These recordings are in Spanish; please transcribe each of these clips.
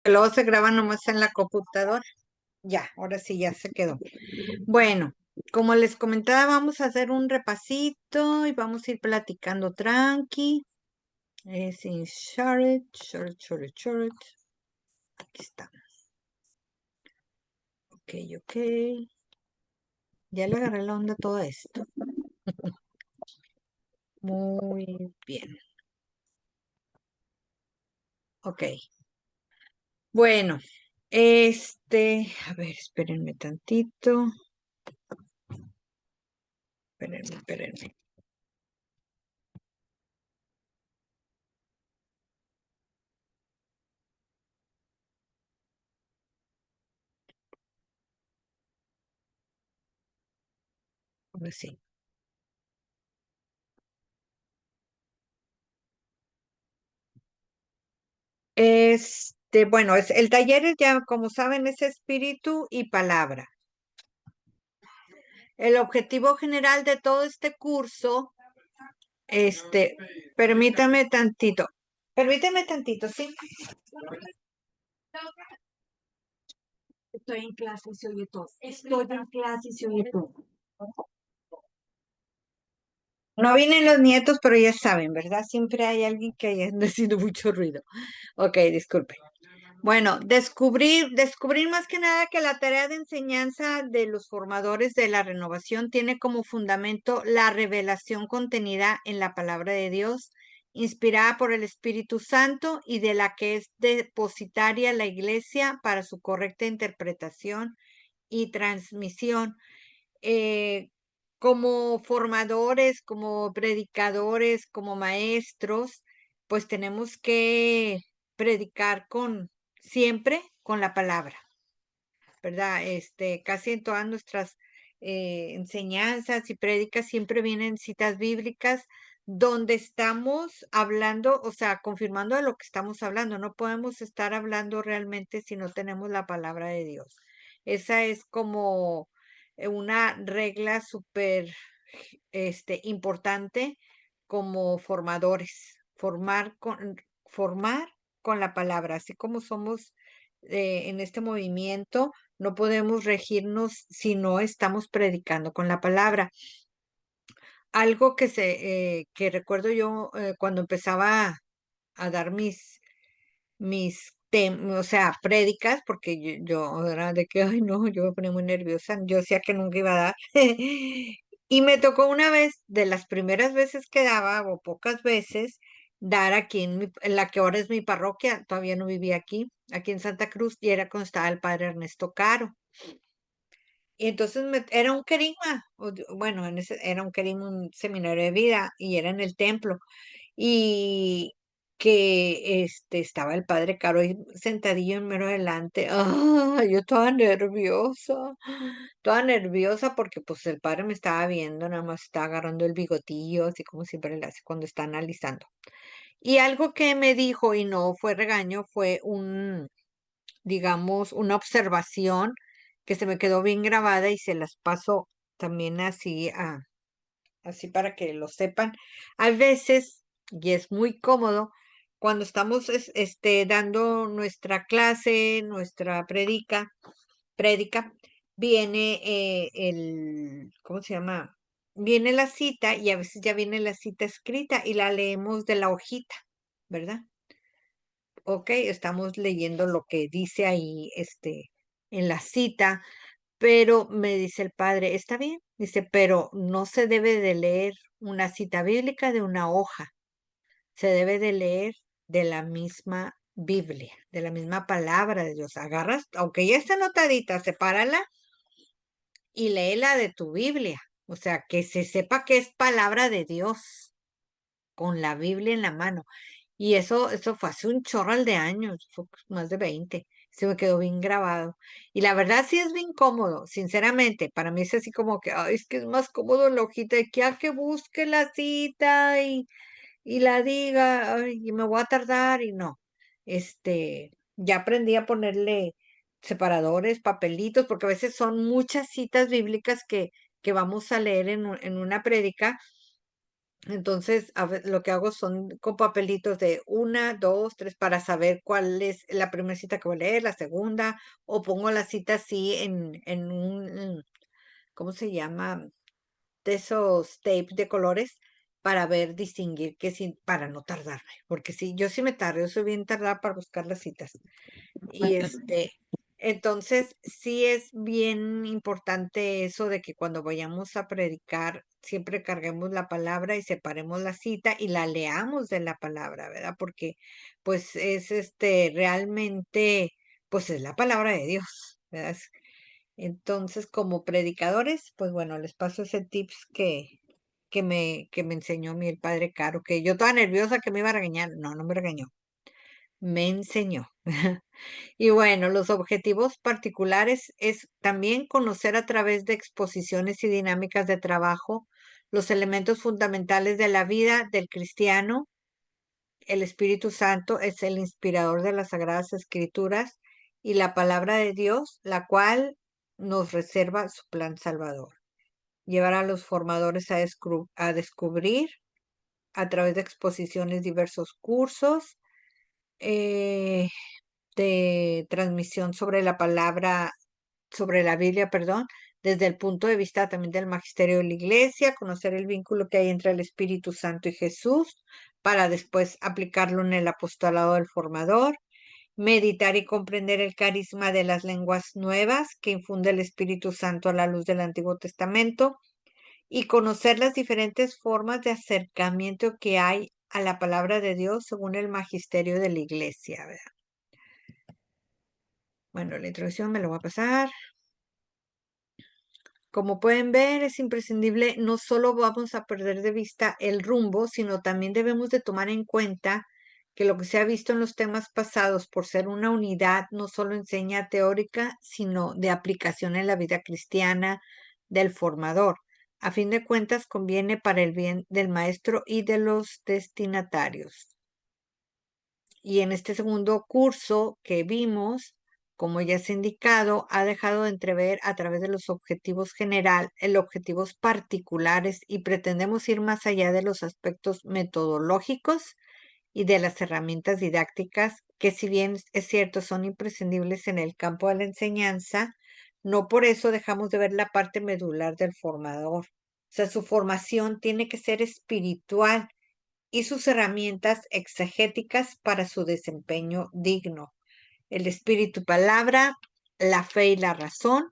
porque luego se graba nomás en la computadora. Ya, ahora sí, ya se quedó. Bueno, como les comentaba, vamos a hacer un repasito y vamos a ir platicando tranqui. Sin short, short, short, short. Aquí está. Ok, ok. Ya le agarré la onda a todo esto. Muy bien. Ok. Bueno, a ver, espérenme tantito. Espérenme, espérenme. Ahora sí. Bueno, el taller es ya, como saben, es espíritu y palabra. El objetivo general de todo este curso, permítame tantito, ¿sí? Estoy en clase y se oye todo. Estoy en clase y se oye todo. No vienen los nietos, pero ya saben, ¿verdad? Siempre hay alguien que haya haciendo mucho ruido. Ok, disculpen. Bueno, descubrir más que nada que la tarea de enseñanza de los formadores de la renovación tiene como fundamento la revelación contenida en la palabra de Dios, inspirada por el Espíritu Santo y de la que es depositaria la Iglesia para su correcta interpretación y transmisión. Eh, como formadores, como predicadores, como maestros, pues tenemos que predicar siempre con la palabra, ¿verdad? Casi en todas nuestras enseñanzas y prédicas siempre vienen citas bíblicas donde estamos hablando, o sea, confirmando de lo que estamos hablando. No podemos estar hablando realmente si no tenemos la palabra de Dios. Esa es como una regla súper, importante como formadores, formar con la palabra, así como somos en este movimiento, no podemos regirnos si no estamos predicando con la palabra. Algo que recuerdo yo cuando empezaba a dar o sea, prédicas, porque yo era de que, ay, no, yo me ponía muy nerviosa, yo decía que nunca iba a dar. Y me tocó una vez, de las primeras veces que daba, o pocas veces, dar aquí en la que ahora es mi parroquia, todavía no vivía aquí en Santa Cruz, y era cuando estaba el padre Ernesto Caro. Y entonces era un querigma, bueno, era un querigma, un seminario de vida, y era en el templo y que estaba el padre Caro ahí sentadillo en mero delante. ¡Ah! Yo toda nerviosa porque pues el padre me estaba viendo, nada más estaba agarrando el bigotillo, así como siempre le hace cuando está analizando. Y algo que me dijo, y no fue regaño, fue digamos, una observación que se me quedó bien grabada y se las paso también así para que lo sepan. A veces, y es muy cómodo, cuando estamos dando nuestra clase, nuestra prédica, viene ¿cómo se llama? Viene la cita y a veces ya viene la cita escrita y la leemos de la hojita, ¿verdad? Ok, estamos leyendo lo que dice ahí, en la cita, pero me dice el padre, está bien, dice, pero no se debe de leer una cita bíblica de una hoja, se debe de leer de la misma Biblia, de la misma palabra de Dios. Agarras, aunque ya está anotadita, sepárala y léela de tu Biblia. O sea, que se sepa que es palabra de Dios, con la Biblia en la mano. Y eso fue hace un chorral de años, fue más de 20. Se me quedó bien grabado. Y la verdad sí es bien cómodo, sinceramente. Para mí es así como que, ay, es que es más cómodo la hojita de que, que busque la cita y la diga, ay, y me voy a tardar y no. Ya aprendí a ponerle separadores, papelitos, porque a veces son muchas citas bíblicas que vamos a leer en una prédica Entonces, lo que hago son con papelitos de 1, 2, 3 para saber cuál es la primera cita que voy a leer, la segunda, o pongo la cita así en un, ¿cómo se llama? De esos tapes de colores para ver, distinguir que sí, para no tardarme, porque sí, yo sí me tardo, yo soy bien tardada para buscar las citas. Y entonces sí es bien importante eso de que cuando vayamos a predicar, siempre carguemos la palabra y separemos la cita y la leamos de la palabra, ¿verdad? Porque pues es realmente, pues es la palabra de Dios, ¿verdad? Entonces, como predicadores, pues bueno, les paso ese tips que me enseñó a mí el padre Caro, que yo estaba nerviosa que me iba a regañar. No, no me regañó, me enseñó. Y bueno, los objetivos particulares es también conocer a través de exposiciones y dinámicas de trabajo los elementos fundamentales de la vida del cristiano. El Espíritu Santo es el inspirador de las Sagradas Escrituras y la palabra de Dios, la cual nos reserva su plan salvador. Llevar a los formadores a descubrir a través de exposiciones diversos cursos eh, de transmisión sobre la palabra, sobre la Biblia, perdón, desde el punto de vista también del magisterio de la iglesia, conocer el vínculo que hay entre el Espíritu Santo y Jesús, para después aplicarlo en el apostolado del formador, meditar y comprender el carisma de las lenguas nuevas que infunde el Espíritu Santo a la luz del Antiguo Testamento y conocer las diferentes formas de acercamiento que hay a la palabra de Dios según el magisterio de la iglesia, ¿verdad? Bueno, la introducción me lo voy a pasar. Como pueden ver, es imprescindible, no solo vamos a perder de vista el rumbo, sino también debemos de tomar en cuenta que lo que se ha visto en los temas pasados, por ser una unidad, no solo enseña teórica, sino de aplicación en la vida cristiana del formador. A fin de cuentas, conviene para el bien del maestro y de los destinatarios. Y en este segundo curso que vimos, como ya se ha indicado, ha dejado de entrever a través de los objetivos general, el objetivos particulares y pretendemos ir más allá de los aspectos metodológicos y de las herramientas didácticas que si bien es cierto son imprescindibles en el campo de la enseñanza, no por eso dejamos de ver la parte medular del formador. O sea, su formación tiene que ser espiritual y sus herramientas exegéticas para su desempeño digno. El espíritu y palabra, la fe y la razón,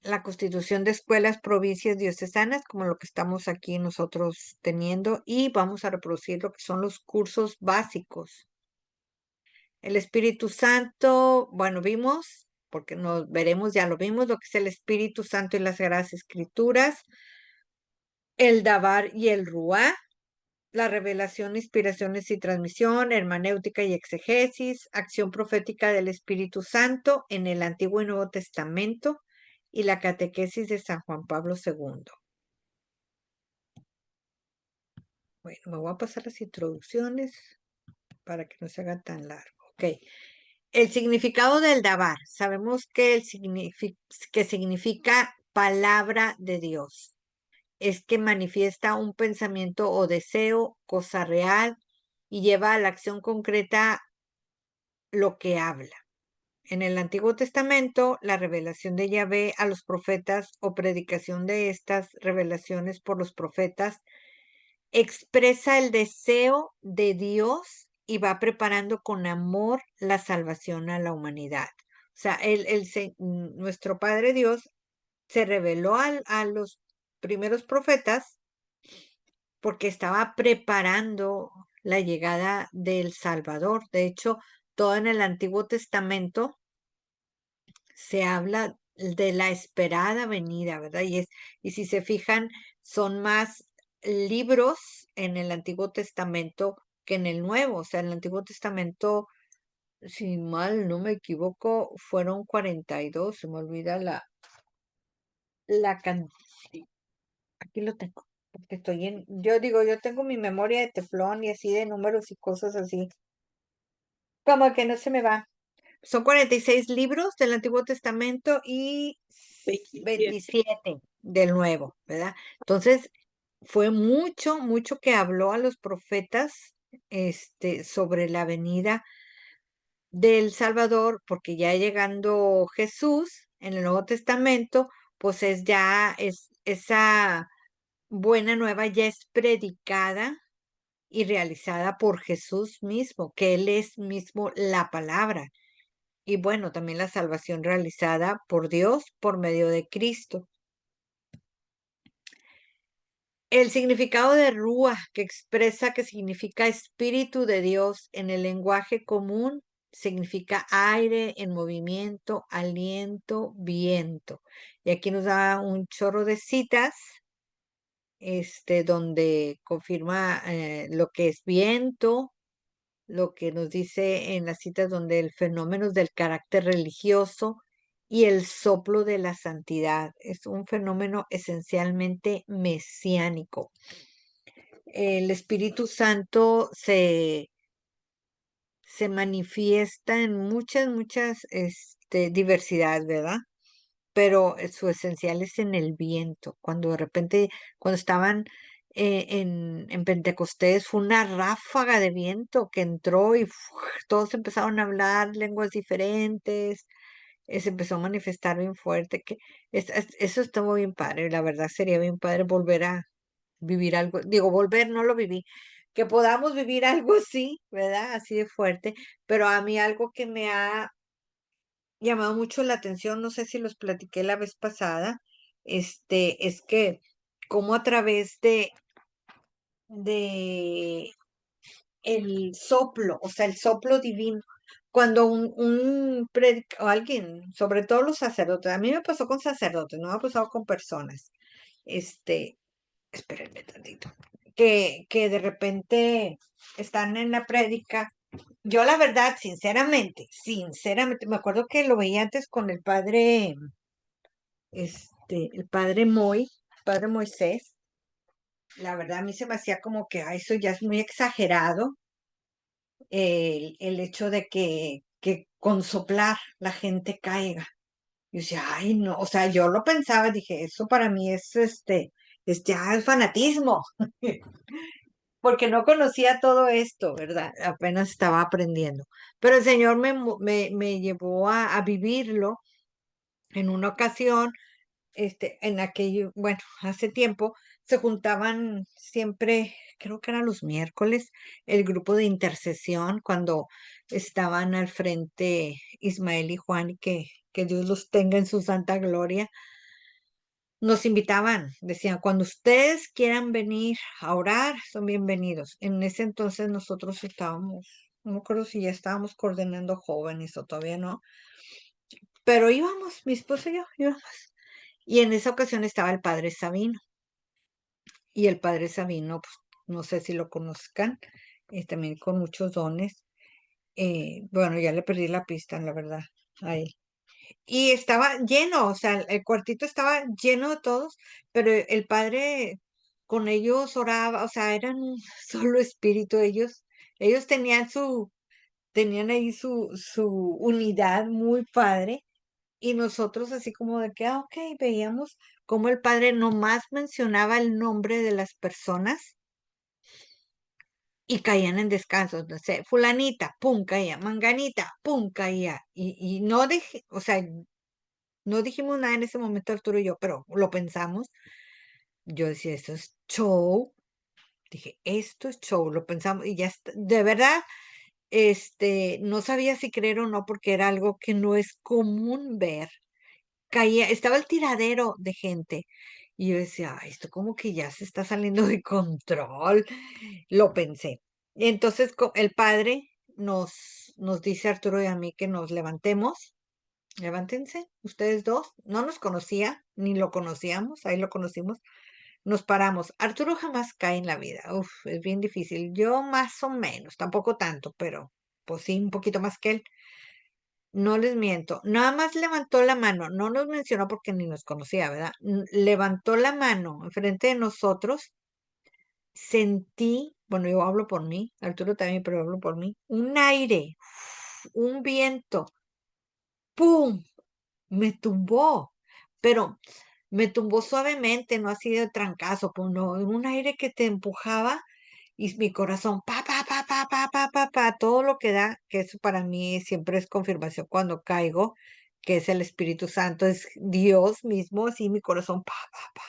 la constitución de escuelas, provincias diocesanas, como lo que estamos aquí nosotros teniendo, y vamos a reproducir lo que son los cursos básicos. El Espíritu Santo, bueno, vimos, porque nos veremos, ya lo vimos, lo que es el Espíritu Santo y las Sagradas Escrituras, el Dabar y el Ruá, la revelación, inspiraciones y transmisión, hermenéutica y exegesis, acción profética del Espíritu Santo en el Antiguo y Nuevo Testamento y la catequesis de San Juan Pablo II. Bueno, me voy a pasar las introducciones para que no se haga tan largo. Ok. El significado del Dabar. Sabemos que, que significa palabra de Dios. Es que manifiesta un pensamiento o deseo, cosa real, y lleva a la acción concreta lo que habla. En el Antiguo Testamento, la revelación de Yahvé a los profetas o predicación de estas revelaciones por los profetas expresa el deseo de Dios y va preparando con amor la salvación a la humanidad. O sea, nuestro Padre Dios se reveló a los primeros profetas porque estaba preparando la llegada del Salvador. De hecho, todo en el Antiguo Testamento se habla de la esperada venida, ¿verdad? Y si se fijan, son más libros en el Antiguo Testamento que en el Nuevo. O sea, en el Antiguo Testamento, si mal no me equivoco, fueron 42. Se me olvida la cantidad. Aquí lo tengo, porque yo digo, yo tengo mi memoria de teflón y así de números y cosas así, como que no se me va. Son 46 libros del Antiguo Testamento y 27. 27 del Nuevo, ¿verdad? Entonces, fue mucho, mucho que habló a los profetas, sobre la venida del Salvador, porque ya llegando Jesús en el Nuevo Testamento, pues es esa buena nueva ya es predicada y realizada por Jesús mismo, que Él es mismo la palabra. Y bueno, también la salvación realizada por Dios por medio de Cristo. El significado de Rúa, que expresa que significa espíritu de Dios en el lenguaje común, significa aire en movimiento, aliento, viento. Y aquí nos da un chorro de citas, donde confirma lo que es viento, lo que nos dice en las citas donde el fenómeno del carácter religioso y el soplo de la santidad. Es un fenómeno esencialmente mesiánico. El Espíritu Santo se manifiesta en muchas, muchas diversidades, ¿verdad? Pero su esencial es en el viento. Cuando de repente, cuando estaban en Pentecostés, fue una ráfaga de viento que entró y todos empezaron a hablar lenguas diferentes, se empezó a manifestar bien fuerte, que eso estuvo bien padre, la verdad sería bien padre volver a vivir algo, digo, volver, no lo viví, que podamos vivir algo así, ¿verdad? Así de fuerte, pero a mí algo que me ha llamado mucho la atención, no sé si los platiqué la vez pasada, es que como a través de el soplo, o sea, el soplo divino, cuando o alguien, sobre todo los sacerdotes, a mí me pasó con sacerdotes, no me ha pasado con personas, este, espérenme tantito, que de repente están en la prédica. Yo la verdad, sinceramente, me acuerdo que lo veía antes con el padre Moisés. La verdad, a mí se me hacía como que eso ya es muy exagerado, el hecho de que con soplar la gente caiga. Yo decía, ay, no, o sea, yo lo pensaba, dije, eso para mí es ya el fanatismo, porque no conocía todo esto, ¿verdad? Apenas estaba aprendiendo. Pero el Señor me llevó a vivirlo en una ocasión, en aquello, bueno, hace tiempo, se juntaban siempre, creo que eran los miércoles, el grupo de intercesión, cuando estaban al frente Ismael y Juan, y que Dios los tenga en su santa gloria. Nos invitaban, decían, cuando ustedes quieran venir a orar, son bienvenidos. En ese entonces nosotros estábamos, no me acuerdo si ya estábamos coordinando jóvenes o todavía no, pero íbamos, mi esposo y yo íbamos. Y en esa ocasión estaba el padre Sabino. Y el padre Sabino, pues, no sé si lo conozcan, también con muchos dones. Bueno, ya le perdí la pista, la verdad, a él. Y estaba lleno, o sea, el cuartito estaba lleno de todos, pero el padre con ellos oraba, o sea, eran un solo espíritu ellos tenían ahí su unidad muy padre, y nosotros así como de que, ok, veíamos como el padre nomás mencionaba el nombre de las personas y caían en descansos, no sé, fulanita, pum, caía, manganita, pum, caía, y no dije, o sea, no dijimos nada en ese momento Arturo y yo, pero lo pensamos. Yo decía, esto es show. Dije, esto es show, lo pensamos y ya está. De verdad, no sabía si creer o no porque era algo que no es común ver. Caía, estaba el tiradero de gente. Y yo decía, "Ay, esto como que ya se está saliendo de control". Lo pensé. Entonces el padre nos dice a Arturo y a mí que nos levantemos. Levántense, ustedes dos. No nos conocía, ni lo conocíamos, ahí lo conocimos. Nos paramos. Arturo jamás cae en la vida. Uf, es bien difícil. Yo más o menos, tampoco tanto, pero pues sí, un poquito más que él. No les miento. Nada más levantó la mano. No nos mencionó porque ni nos conocía, ¿verdad? Levantó la mano enfrente de nosotros. Sentí, bueno, yo hablo por mí, Arturo también, pero hablo por mí, un aire, un viento. ¡Pum! Me tumbó. Pero me tumbó suavemente, no así de trancazo, pues no, en un aire que te empujaba y mi corazón, pa, pa, pa, pa, pa, pa, pa, pa, todo lo que da, que eso para mí siempre es confirmación cuando caigo, que es el Espíritu Santo, es Dios mismo, así mi corazón, pa, pa, pa,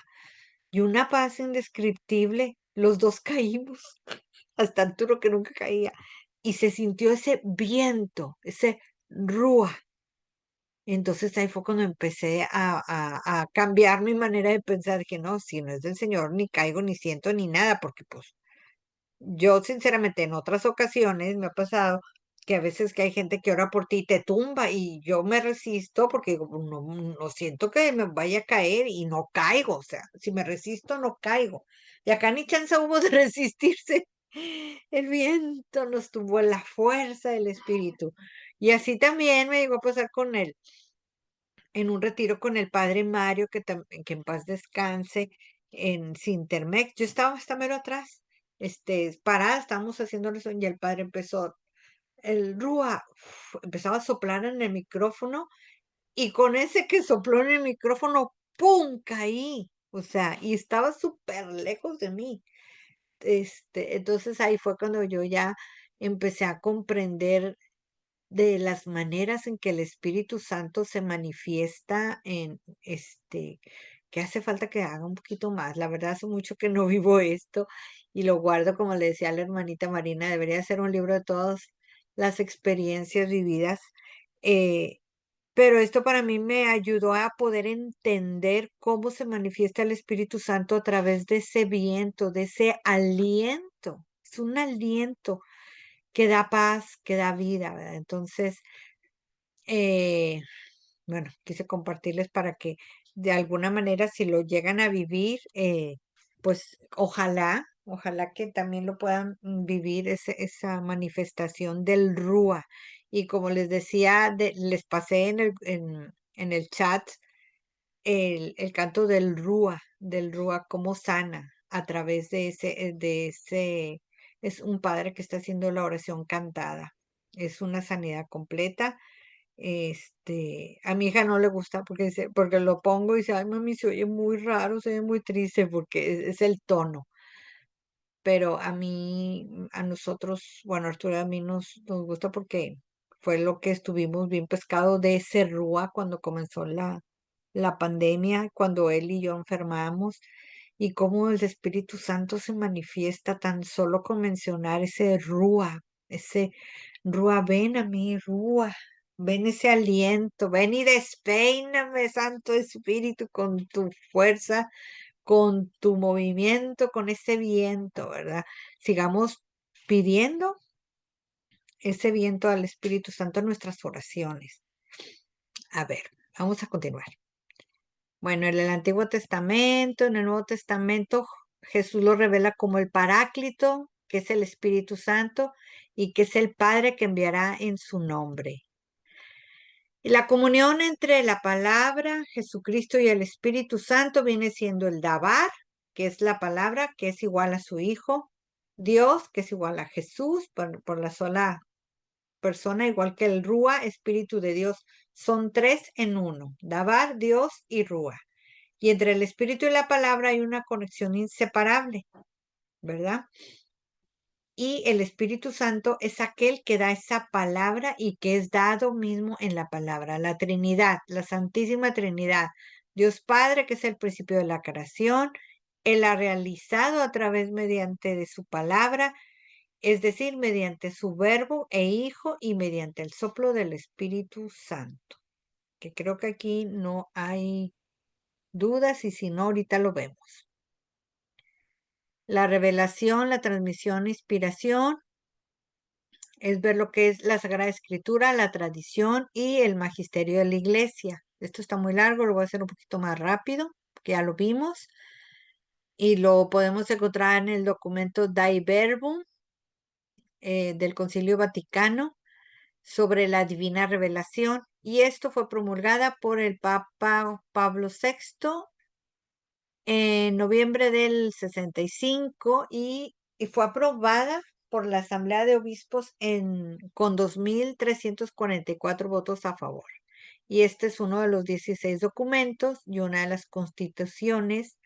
y una paz indescriptible, los dos caímos, hasta Arturo que nunca caía, y se sintió ese viento, ese rúa. Entonces ahí fue cuando empecé a cambiar mi manera de pensar, que no, si no es del Señor, ni caigo, ni siento, ni nada, porque pues yo sinceramente en otras ocasiones me ha pasado que a veces que hay gente que ora por ti y te tumba y yo me resisto porque digo, "Pues, no, no siento que me vaya a caer y no caigo, o sea, si me resisto no caigo. Y acá ni chance hubo de resistirse. El viento nos tumbó en la fuerza del espíritu. Y así también me llegó a pasar con él en un retiro con el padre Mario, que en paz descanse, en Sintermex. Yo estaba hasta mero atrás, parada, estábamos haciendo eso y el padre empezó, el Rúa, empezaba a soplar en el micrófono y con ese que sopló en el micrófono, ¡pum! Caí. O sea, y estaba súper lejos de mí. Entonces ahí fue cuando yo ya empecé a comprender de las maneras en que el Espíritu Santo se manifiesta que hace falta que haga un poquito más. La verdad, hace mucho que no vivo esto y lo guardo, como le decía a la hermanita Marina, debería ser un libro de todas las experiencias vividas. eh, pero esto para mí me ayudó a poder entender cómo se manifiesta el Espíritu Santo a través de ese viento, de ese aliento. Es un aliento que da paz, que da vida, ¿verdad? Entonces, eh, bueno, quise compartirles para que de alguna manera, si lo llegan a vivir, pues ojalá que también lo puedan vivir esa manifestación del Rúa. Y como les decía, les pasé en el chat el canto del Rúa, cómo sana a través es un padre que está haciendo la oración cantada. Es una sanidad completa. A mi hija no le gusta porque lo pongo y dice, ay, mami, se oye muy raro, se oye muy triste porque es el tono. Pero a mí, a nosotros, bueno, Arturo y a mí nos gusta porque fue lo que estuvimos bien pescado de ese Rúa cuando comenzó la pandemia, cuando él y yo enfermamos, y cómo el Espíritu Santo se manifiesta tan solo con mencionar ese Rúa, ven a mí, Rúa, ven ese aliento, ven y despeíname, Santo Espíritu, con tu fuerza, con tu movimiento, con ese viento, ¿verdad? Sigamos pidiendo ese viento al Espíritu Santo en nuestras oraciones. A ver, vamos a continuar. Bueno, en el Antiguo Testamento, en el Nuevo Testamento, Jesús lo revela como el Paráclito, que es el Espíritu Santo, y que es el Padre que enviará en su nombre. Y la comunión entre la palabra, Jesucristo y el Espíritu Santo viene siendo el Dabar, que es la palabra, que es igual a su Hijo, Dios, que es igual a Jesús, por la sola persona, igual que el Rúa, Espíritu de Dios. Son tres en uno, Dabar, Dios y Rúa. Y entre el espíritu y la palabra hay una conexión inseparable, ¿verdad? Y el Espíritu Santo es aquel que da esa palabra y que es dado mismo en la palabra, la Trinidad, la Santísima Trinidad. Dios Padre, que es el principio de la creación, Él ha realizado a través mediante de su palabra, es decir, mediante su verbo e hijo y mediante el soplo del Espíritu Santo, que creo que aquí no hay dudas y si no, ahorita lo vemos. La revelación, la transmisión, inspiración, es ver lo que es la Sagrada Escritura, la tradición y el magisterio de la Iglesia. Esto está muy largo, lo voy a hacer un poquito más rápido, que ya lo vimos. Y lo podemos encontrar en el documento Dei Verbum del Concilio Vaticano sobre la divina revelación. Y esto fue promulgada por el Papa Pablo VI en noviembre del 65 y fue aprobada por la Asamblea de Obispos con 2.344 votos a favor. y este es uno de los 16 documentos y una de las constituciones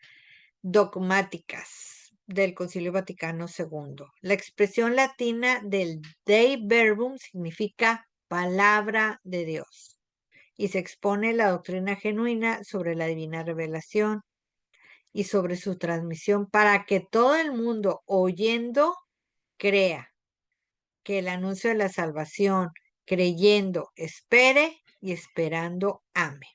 dogmáticas del Concilio Vaticano II. La expresión latina del Dei Verbum significa palabra de Dios y se expone la doctrina genuina sobre la divina revelación y sobre su transmisión para que todo el mundo oyendo crea que el anuncio de la salvación, creyendo, espere y esperando, ame.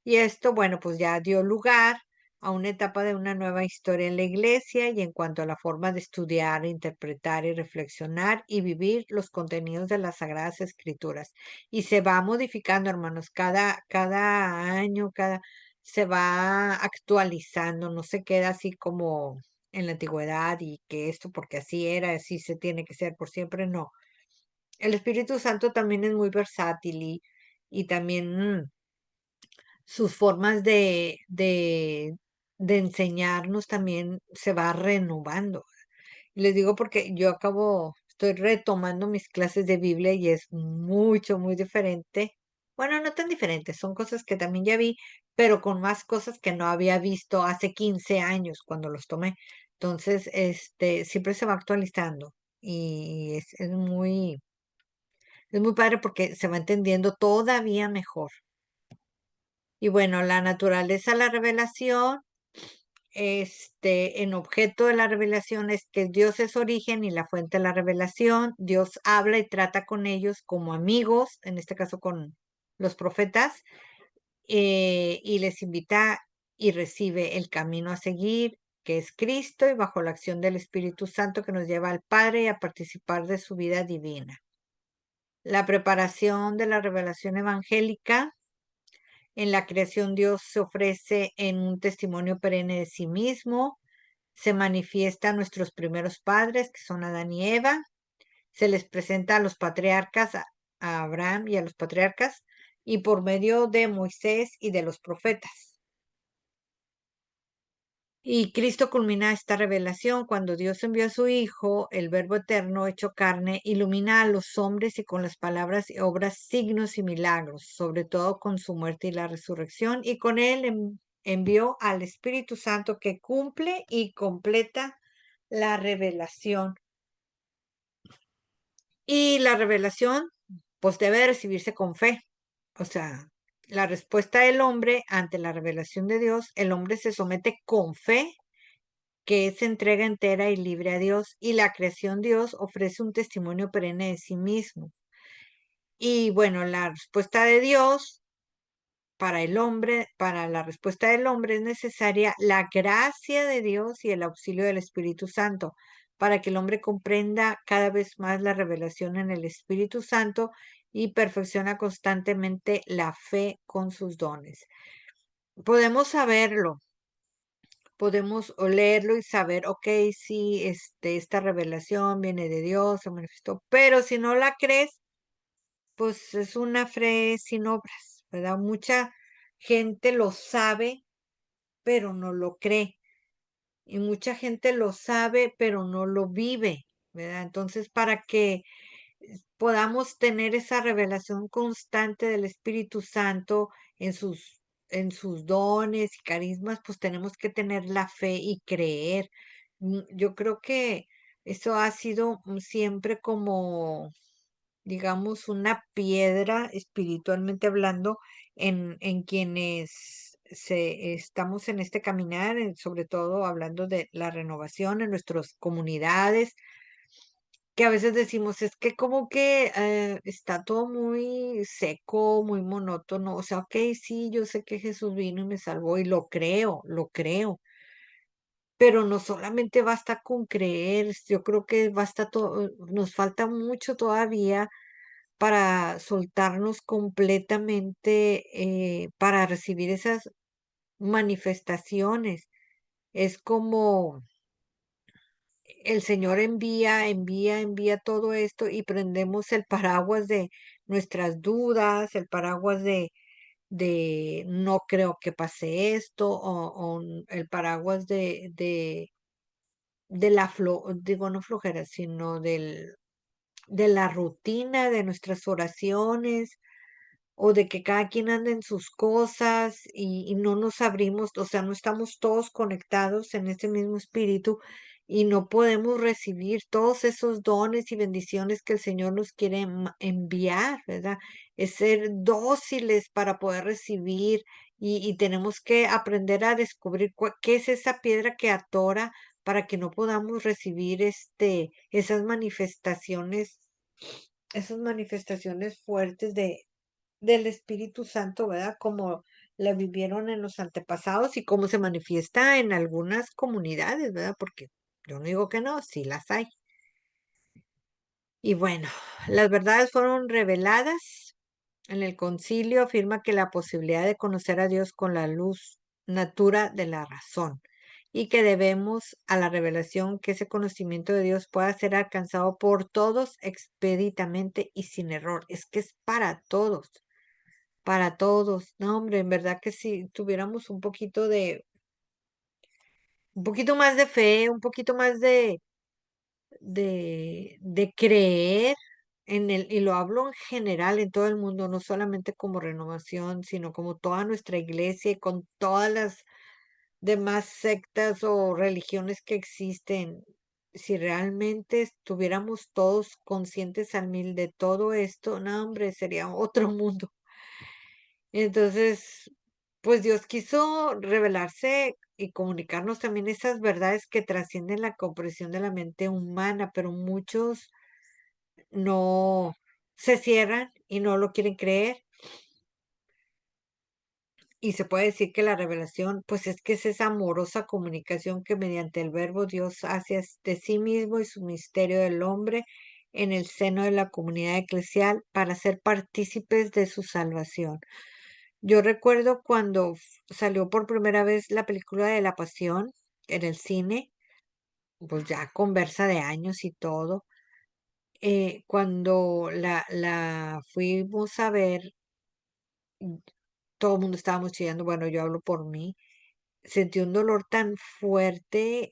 Y esto, bueno, pues ya dio lugar a una etapa de una nueva historia en la iglesia y en cuanto a la forma de estudiar, interpretar y reflexionar y vivir los contenidos de las Sagradas Escrituras. Y se va modificando, hermanos, cada año, se va actualizando, no se queda así como en la antigüedad y que esto porque así era, así se tiene que ser por siempre, no. El Espíritu Santo también es muy versátil y también sus formas de enseñarnos también se va renovando. Les digo porque estoy retomando mis clases de Biblia y es mucho, muy diferente. Bueno, no tan diferente, son cosas que también ya vi, pero con más cosas que no había visto hace 15 años cuando los tomé. Entonces, siempre se va actualizando y es muy padre porque se va entendiendo todavía mejor. Y bueno, la naturaleza de la revelación, en objeto de la revelación es que Dios es origen y la fuente de la revelación. Dios habla y trata con ellos como amigos, en este caso con los profetas, y les invita y recibe el camino a seguir, que es Cristo, y bajo la acción del Espíritu Santo que nos lleva al Padre y a participar de su vida divina. La preparación de la revelación evangélica. En la creación Dios se ofrece en un testimonio perenne de sí mismo, se manifiesta a nuestros primeros padres, que son Adán y Eva, se les presenta a los patriarcas, a Abraham y a los patriarcas, y por medio de Moisés y de los profetas. Y Cristo culmina esta revelación cuando Dios envió a su Hijo, el Verbo eterno hecho carne, ilumina a los hombres y con las palabras y obras signos y milagros, sobre todo con su muerte y la resurrección, y con él envió al Espíritu Santo que cumple y completa la revelación. Y la revelación, pues debe recibirse con fe. O sea, la respuesta del hombre ante la revelación de Dios, el hombre se somete con fe que es entrega entera y libre a Dios, y la creación Dios ofrece un testimonio perenne de sí mismo. Y bueno, la respuesta de Dios para el hombre, para la respuesta del hombre es necesaria la gracia de Dios y el auxilio del Espíritu Santo, para que el hombre comprenda cada vez más la revelación en el Espíritu Santo y perfecciona constantemente la fe con sus dones. Podemos saberlo, podemos olerlo y saber, ok, sí, esta revelación viene de Dios, se manifestó, pero si no la crees, pues es una fe sin obras, ¿verdad? Mucha gente lo sabe, pero no lo cree, y mucha gente lo sabe, pero no lo vive, ¿verdad? Entonces, para que podamos tener esa revelación constante del Espíritu Santo en sus dones y carismas, pues tenemos que tener la fe y creer. Yo creo que eso ha sido siempre como, digamos, una piedra espiritualmente hablando en quienes estamos en este caminar, sobre todo hablando de la renovación en nuestras comunidades que a veces decimos, es que como que está todo muy seco, muy monótono. O sea, ok, sí, yo sé que Jesús vino y me salvó y lo creo. Pero no solamente basta con creer, yo creo que basta todo, nos falta mucho todavía para soltarnos completamente, para recibir esas manifestaciones. Es como el Señor envía todo esto y prendemos el paraguas de nuestras dudas, el paraguas de no creo que pase esto, o el paraguas de la digo no flojera, sino de la rutina de nuestras oraciones, o de que cada quien anda en sus cosas y no nos abrimos, o sea, no estamos todos conectados en ese mismo espíritu y no podemos recibir todos esos dones y bendiciones que el Señor nos quiere enviar, ¿verdad? Es ser dóciles para poder recibir y tenemos que aprender a descubrir qué es esa piedra que atora para que no podamos recibir esas manifestaciones fuertes del Espíritu Santo, ¿verdad? Como la vivieron en los antepasados y cómo se manifiesta en algunas comunidades, ¿verdad? Porque yo no digo que no, sí las hay. Y bueno, las verdades fueron reveladas. En el concilio afirma que la posibilidad de conocer a Dios con la luz natura de la razón y que debemos a la revelación que ese conocimiento de Dios pueda ser alcanzado por todos expeditamente y sin error. Es que es para todos. Para todos. No, hombre, en verdad que si tuviéramos un poquito más de fe, un poquito más de creer y lo hablo en general en todo el mundo, no solamente como Renovación, sino como toda nuestra iglesia y con todas las demás sectas o religiones que existen. Si realmente estuviéramos todos conscientes al mil de todo esto, no, hombre, sería otro mundo. Entonces, pues Dios quiso revelarse y comunicarnos también esas verdades que trascienden la comprensión de la mente humana, pero muchos no se cierran y no lo quieren creer. Y se puede decir que la revelación, pues es que es esa amorosa comunicación que mediante el verbo Dios hace de sí mismo y su misterio del hombre en el seno de la comunidad eclesial para ser partícipes de su salvación. Yo recuerdo cuando salió por primera vez la película de La Pasión en el cine, pues ya conversa de años y todo, cuando la fuimos a ver, mm, todo el mundo estábamos chillando, bueno, yo hablo por mí, sentí un dolor tan fuerte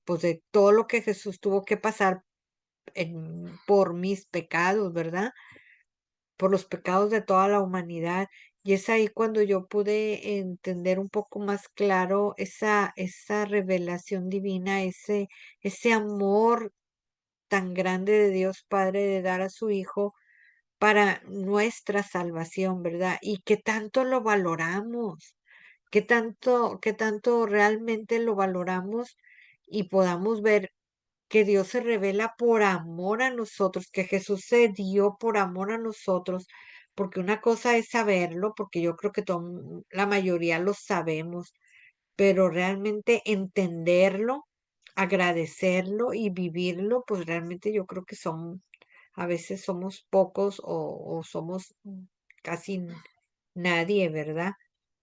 pues de todo lo que Jesús tuvo que pasar por mis pecados, ¿verdad? Por los pecados de toda la humanidad. Y es ahí cuando yo pude entender un poco más claro esa revelación divina, ese amor tan grande de Dios Padre de dar a su Hijo para nuestra salvación, ¿verdad? Y que tanto lo valoramos, que tanto realmente lo valoramos y podamos ver que Dios se revela por amor a nosotros, que Jesús se dio por amor a nosotros, porque una cosa es saberlo, porque yo creo que la mayoría lo sabemos, pero realmente entenderlo, agradecerlo y vivirlo, pues realmente yo creo que a veces somos pocos o somos casi nadie, ¿verdad?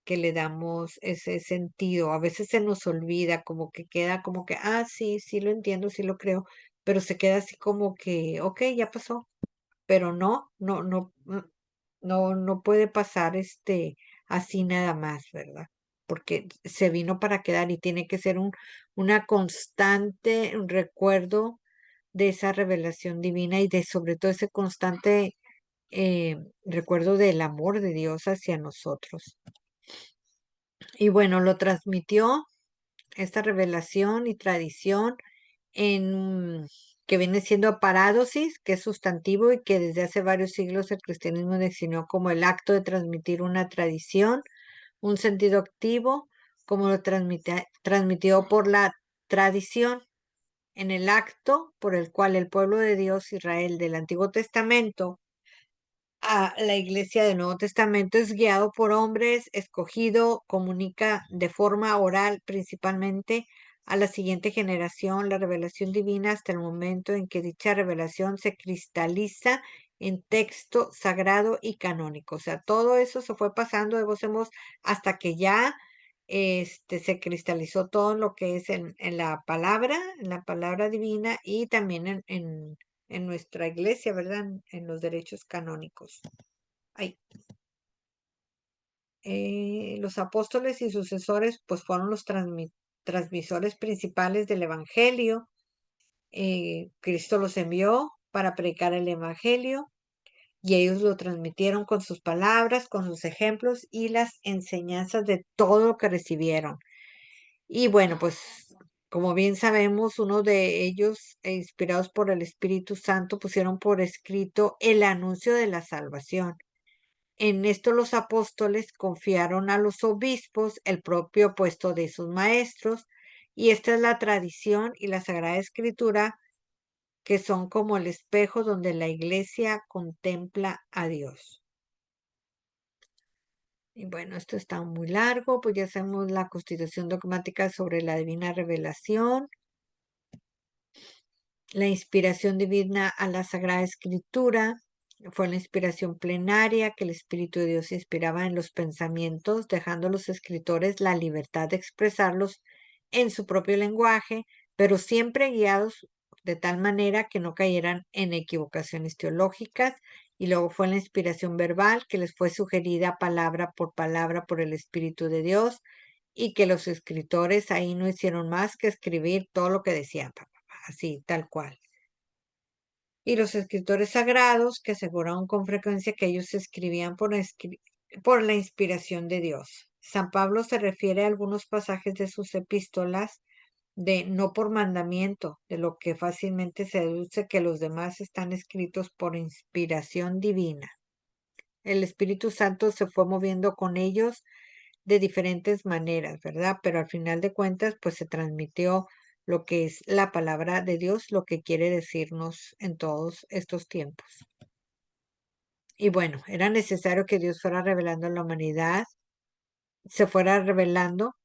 Que le damos ese sentido. A veces se nos olvida, como que queda como que, sí, sí lo entiendo, sí lo creo, pero se queda así como que, ok, ya pasó, pero no puede pasar así nada más, ¿verdad? Porque se vino para quedar y tiene que ser una constante un recuerdo de esa revelación divina y de sobre todo ese constante recuerdo del amor de Dios hacia nosotros. Y bueno, lo transmitió esta revelación y tradición en que viene siendo parádosis, que es sustantivo y que desde hace varios siglos el cristianismo definió como el acto de transmitir una tradición, un sentido activo, como lo transmitió por la tradición, en el acto por el cual el pueblo de Dios, Israel del Antiguo Testamento, a la iglesia del Nuevo Testamento es guiado por hombres, escogido, comunica de forma oral principalmente a la siguiente generación la revelación divina hasta el momento en que dicha revelación se cristaliza en texto sagrado y canónico. O sea, todo eso se fue pasando de voz en voz hasta que ya se cristalizó todo en lo que es en la palabra divina y también en nuestra iglesia, ¿verdad? En los derechos canónicos. Ay, los apóstoles y sucesores, pues fueron los transmisores principales del Evangelio. Cristo los envió para predicar el Evangelio y ellos lo transmitieron con sus palabras, con sus ejemplos y las enseñanzas de todo lo que recibieron. Y bueno, pues como bien sabemos, uno de ellos, inspirados por el Espíritu Santo, pusieron por escrito el anuncio de la salvación. En esto los apóstoles confiaron a los obispos el propio puesto de sus maestros, y esta es la tradición y la Sagrada Escritura, que son como el espejo donde la iglesia contempla a Dios. Y bueno, esto está muy largo, pues ya sabemos la constitución dogmática sobre la divina revelación, la inspiración divina a la Sagrada Escritura. Fue la inspiración plenaria que el Espíritu de Dios inspiraba en los pensamientos, dejando a los escritores la libertad de expresarlos en su propio lenguaje, pero siempre guiados de tal manera que no cayeran en equivocaciones teológicas. Y luego fue la inspiración verbal que les fue sugerida palabra por el Espíritu de Dios, y que los escritores ahí no hicieron más que escribir todo lo que decían, así, tal cual. Y los escritores sagrados que aseguraron con frecuencia que ellos escribían por la inspiración de Dios. San Pablo se refiere a algunos pasajes de sus epístolas de no por mandamiento, de lo que fácilmente se deduce que los demás están escritos por inspiración divina. El Espíritu Santo se fue moviendo con ellos de diferentes maneras, ¿verdad? Pero al final de cuentas, pues se transmitió lo que es la palabra de Dios, lo que quiere decirnos en todos estos tiempos. Y bueno, era necesario que Dios fuera revelando a la humanidad, se fuera revelando,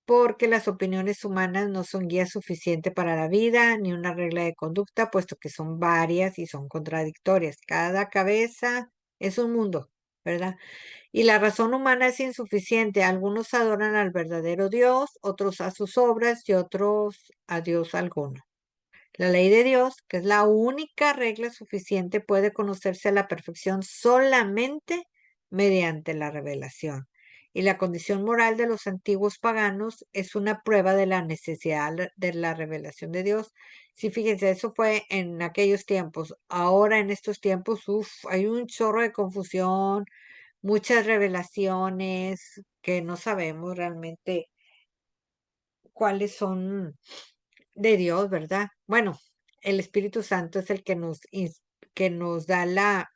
porque las opiniones humanas no son guía suficiente para la vida, ni una regla de conducta, puesto que son varias y son contradictorias. Cada cabeza es un mundo, ¿verdad? Y la razón humana es insuficiente. Algunos adoran al verdadero Dios, otros a sus obras y otros a Dios alguno. La ley de Dios, que es la única regla suficiente, puede conocerse a la perfección solamente mediante la revelación. Y la condición moral de los antiguos paganos es una prueba de la necesidad de la revelación de Dios. Sí, fíjense, eso fue en aquellos tiempos. Ahora en estos tiempos, hay un chorro de confusión, muchas revelaciones que no sabemos realmente cuáles son de Dios, ¿verdad? Bueno, el Espíritu Santo es el que que nos da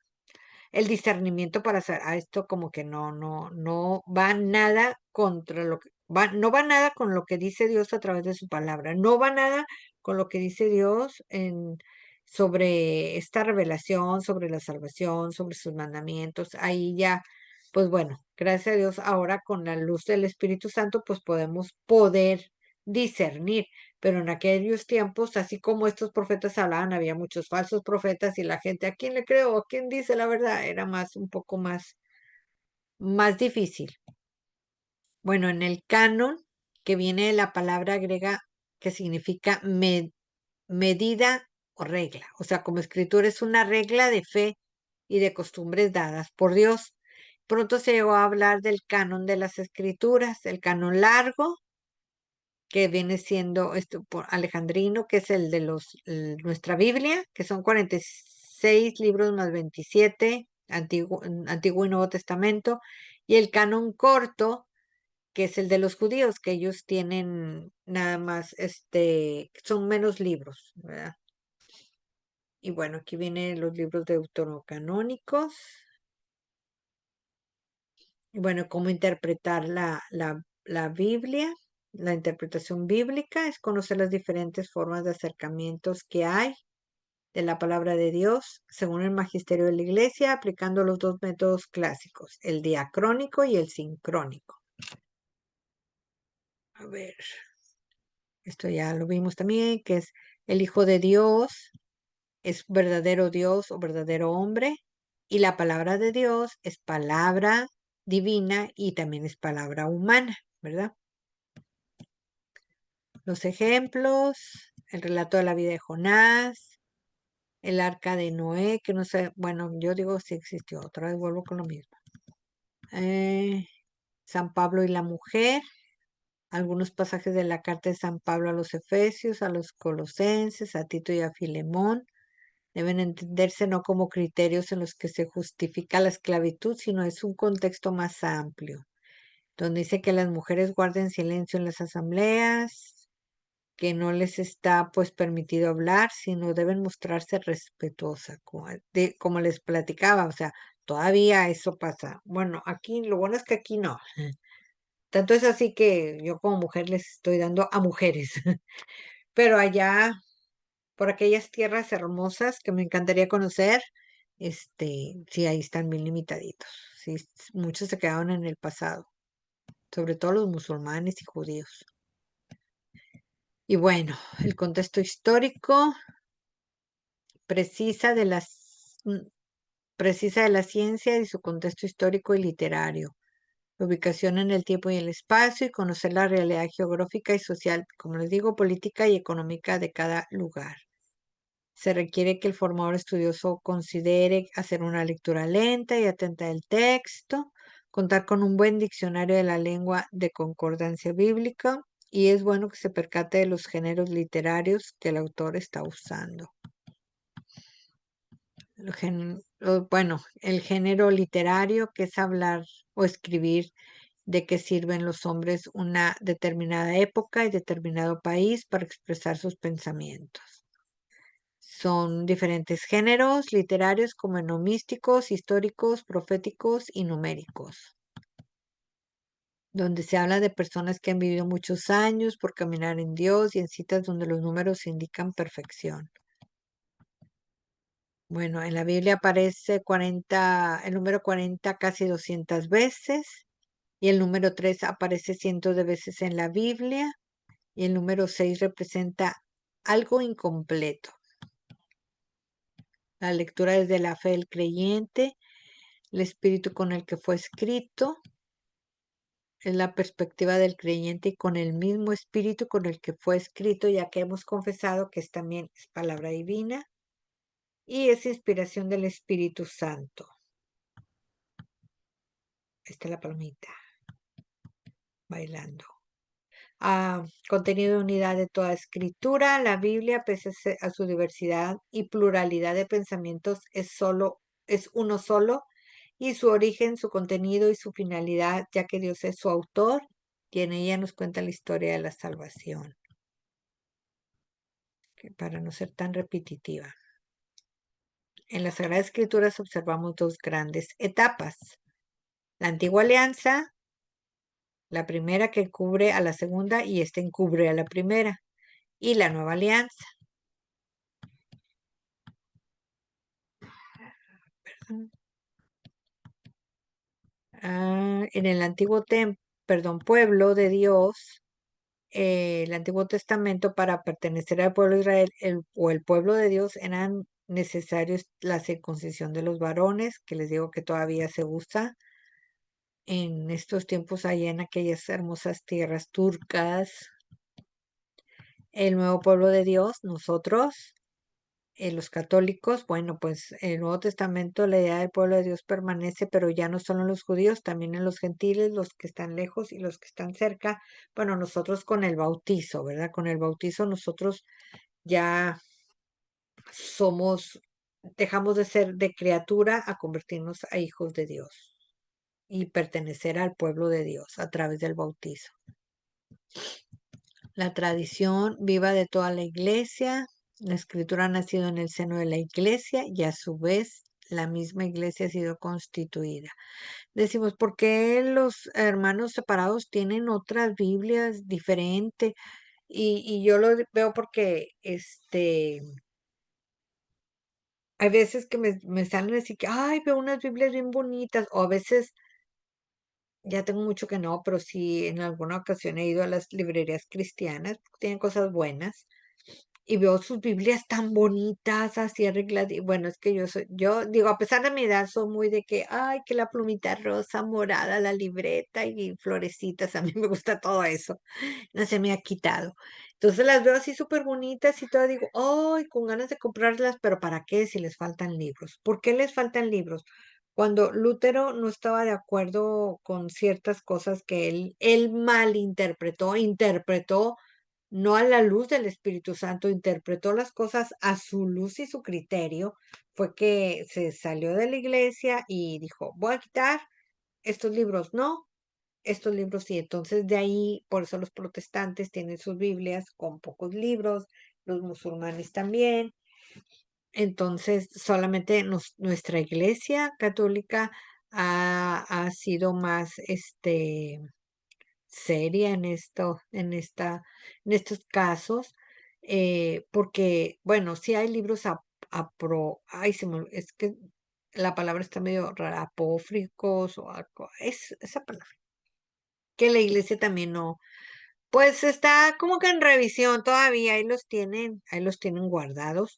el discernimiento para hacer esto, como que no va nada contra no va nada con lo que dice Dios a través de su palabra, no va nada con lo que dice Dios sobre esta revelación, sobre la salvación, sobre sus mandamientos. Ahí ya, pues bueno, gracias a Dios, ahora con la luz del Espíritu Santo, pues podemos poder discernir. Pero en aquellos tiempos, así como estos profetas hablaban, había muchos falsos profetas, y la gente, ¿a quién le creo? ¿A quién dice la verdad? Era un poco más difícil. Bueno, en el canon, que viene de la palabra griega que significa medida o regla, o sea, como escritura es una regla de fe y de costumbres dadas por Dios. Pronto se llegó a hablar del canon de las escrituras, el canon largo, que viene siendo esto por alejandrino, que es el de nuestra Biblia, que son 46 libros más 27, Antiguo y Nuevo Testamento, y el canon corto, que es el de los judíos, que ellos tienen nada más, son menos libros, ¿verdad? Y bueno, aquí vienen los libros deuterocanónicos. Y bueno, cómo interpretar la Biblia. La interpretación bíblica es conocer las diferentes formas de acercamientos que hay de la palabra de Dios según el magisterio de la Iglesia, aplicando los dos métodos clásicos, el diacrónico y el sincrónico. A ver, esto ya lo vimos también, que es el Hijo de Dios, es verdadero Dios o verdadero hombre, y la palabra de Dios es palabra divina y también es palabra humana, ¿verdad? Los ejemplos, el relato de la vida de Jonás, el arca de Noé, que no sé, bueno, yo digo si existió, otra vez vuelvo con lo mismo. San Pablo y la mujer, algunos pasajes de la carta de San Pablo a los Efesios, a los Colosenses, a Tito y a Filemón, Deben entenderse no como criterios en los que se justifica la esclavitud, sino es un contexto más amplio, donde dice que las mujeres guarden silencio en las asambleas, que no les está pues permitido hablar, sino deben mostrarse respetuosas, como les platicaba, o sea, todavía eso pasa. Bueno, aquí lo bueno es que aquí no. Tanto es así que yo como mujer les estoy dando a mujeres, pero allá por aquellas tierras hermosas que me encantaría conocer, sí, ahí están bien limitaditos. Sí, muchos se quedaron en el pasado, sobre todo los musulmanes y judíos. Y bueno, el contexto histórico precisa de precisa de la ciencia y su contexto histórico y literario, la ubicación en el tiempo y el espacio y conocer la realidad geográfica y social, como les digo, política y económica de cada lugar. Se requiere que el formador estudioso considere hacer una lectura lenta y atenta del texto, contar con un buen diccionario de la lengua de concordancia bíblica y es bueno que se percate de los géneros literarios que el autor está usando. Bueno, el género literario, que es hablar o escribir de qué sirven los hombres una determinada época y determinado país para expresar sus pensamientos. Son diferentes géneros literarios como enomísticos, históricos, proféticos y numéricos, donde se habla de personas que han vivido muchos años por caminar en Dios y en citas donde los números indican perfección. Bueno, en la Biblia aparece el número 40 casi 200 veces y el número 3 aparece cientos de veces en la Biblia y el número 6 representa algo incompleto. La lectura es de la fe del creyente, el espíritu con el que fue escrito, es la perspectiva del creyente y con el mismo espíritu con el que fue escrito, ya que hemos confesado que también es palabra divina y es inspiración del Espíritu Santo. Esta es la palomita, bailando. Contenido de unidad de toda escritura, la Biblia, pese a su diversidad y pluralidad de pensamientos, es uno solo, y su origen, su contenido y su finalidad, ya que Dios es su autor, y en ella nos cuenta la historia de la salvación, para no ser tan repetitiva. En las Sagradas Escrituras observamos dos grandes etapas. La Antigua Alianza, la primera que cubre a la segunda y esta encubre a la primera, y la Nueva Alianza. En el antiguo pueblo de Dios, el Antiguo Testamento, para pertenecer al pueblo de Israel o el pueblo de Dios, eran necesarios la circuncisión de los varones, que les digo que todavía se usa en estos tiempos allá en aquellas hermosas tierras turcas. El nuevo pueblo de Dios, nosotros, los católicos, bueno, pues el Nuevo Testamento, la idea del pueblo de Dios permanece, pero ya no solo en los judíos, también en los gentiles, los que están lejos y los que están cerca. Bueno, nosotros con el bautizo, ¿verdad? Con el bautizo nosotros ya dejamos de ser de criatura a convertirnos a hijos de Dios y pertenecer al pueblo de Dios a través del bautizo. La tradición viva de toda la iglesia. La escritura ha nacido en el seno de la iglesia y a su vez la misma iglesia ha sido constituida. Decimos, ¿por qué los hermanos separados tienen otras Biblias diferentes? Y yo lo veo porque hay veces que me salen así que, ay, veo unas Biblias bien bonitas, o a veces ya tengo mucho que no, pero sí en alguna ocasión he ido a las librerías cristianas, porque tienen cosas buenas. Y veo sus Biblias tan bonitas, así arregladas. Bueno, es que yo digo, a pesar de mi edad, soy muy de que, ay, que la plumita rosa, morada, la libreta y florecitas, a mí me gusta todo eso. No se me ha quitado. Entonces las veo así súper bonitas y todo, digo, ay, con ganas de comprarlas, pero ¿para qué si les faltan libros? ¿Por qué les faltan libros? Cuando Lutero no estaba de acuerdo con ciertas cosas que él malinterpretó, interpretó no a la luz del Espíritu Santo, interpretó las cosas a su luz y su criterio, fue que se salió de la iglesia y dijo, voy a quitar estos libros, no, estos libros sí. Entonces de ahí, por eso los protestantes tienen sus Biblias con pocos libros, los musulmanes también. Entonces, solamente nuestra iglesia católica ha sido más seria en estos casos, porque, bueno, sí hay libros ay, es que la palabra está medio rara, apócrifos o algo, es esa palabra, que la iglesia también no, pues está como que en revisión todavía, ahí los tienen guardados,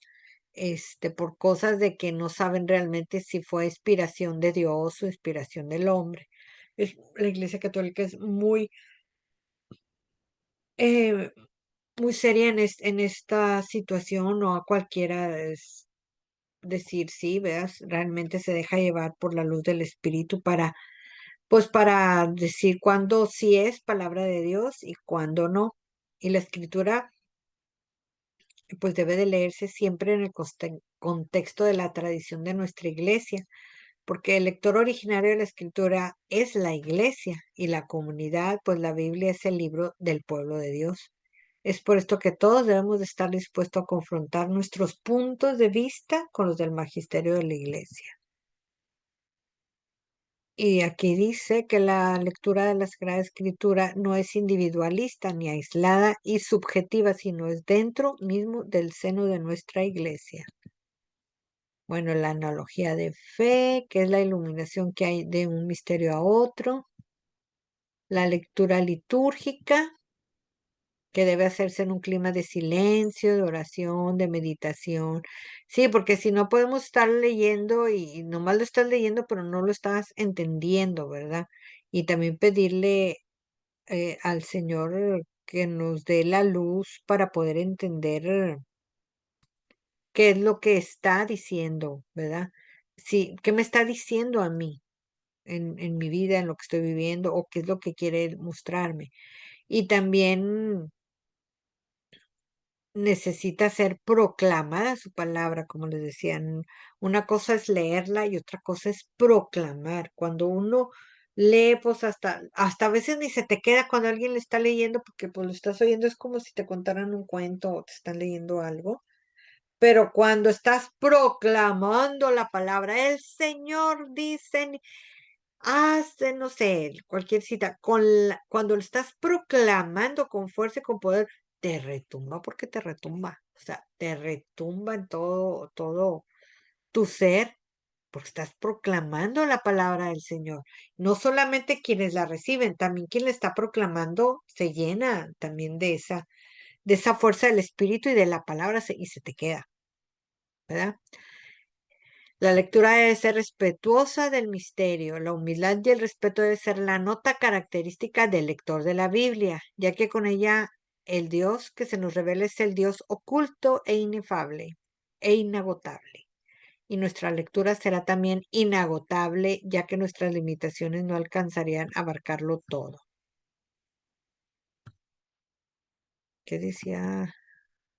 por cosas de que no saben realmente si fue inspiración de Dios o inspiración del hombre. La iglesia católica es eh, muy seria en esta situación, no a cualquiera es decir sí, veas, realmente se deja llevar por la luz del Espíritu pues para decir cuándo sí es palabra de Dios y cuándo no. Y la escritura pues debe de leerse siempre en el contexto de la tradición de nuestra iglesia, porque el lector originario de la escritura es la iglesia y la comunidad, pues la Biblia es el libro del pueblo de Dios. Es por esto que todos debemos de estar dispuestos a confrontar nuestros puntos de vista con los del magisterio de la iglesia. Y aquí dice que la lectura de la Sagrada Escritura no es individualista ni aislada y subjetiva, sino es dentro mismo del seno de nuestra iglesia. Bueno, la analogía de fe, que es la iluminación que hay de un misterio a otro. La lectura litúrgica, que debe hacerse en un clima de silencio, de oración, de meditación. Sí, porque si no podemos estar leyendo y nomás lo estás leyendo, pero no lo estás entendiendo, ¿verdad? Y también pedirle al Señor que nos dé la luz para poder entender qué es lo que está diciendo, ¿verdad? Sí, ¿qué me está diciendo a mí en mi vida, en lo que estoy viviendo, o qué es lo que quiere él mostrarme? Y también necesita ser proclamada su palabra, como les decían. Una cosa es leerla y otra cosa es proclamar. Cuando uno lee, pues hasta a veces ni se te queda cuando alguien le está leyendo, porque pues lo estás oyendo, es como si te contaran un cuento o te están leyendo algo. Pero cuando estás proclamando la palabra, el Señor dice, hace, no sé, cualquier cita, cuando lo estás proclamando con fuerza y con poder, te retumba porque te retumba. O sea, te retumba en todo tu ser, porque estás proclamando la palabra del Señor. No solamente quienes la reciben, también quien la está proclamando se llena también de esa fuerza del Espíritu y de la palabra y se te queda, ¿verdad? La lectura debe ser respetuosa del misterio. La humildad y el respeto debe ser la nota característica del lector de la Biblia, ya que con ella el Dios que se nos revela es el Dios oculto e inefable e inagotable. Y nuestra lectura será también inagotable, ya que nuestras limitaciones no alcanzarían a abarcarlo todo. ¿Qué decía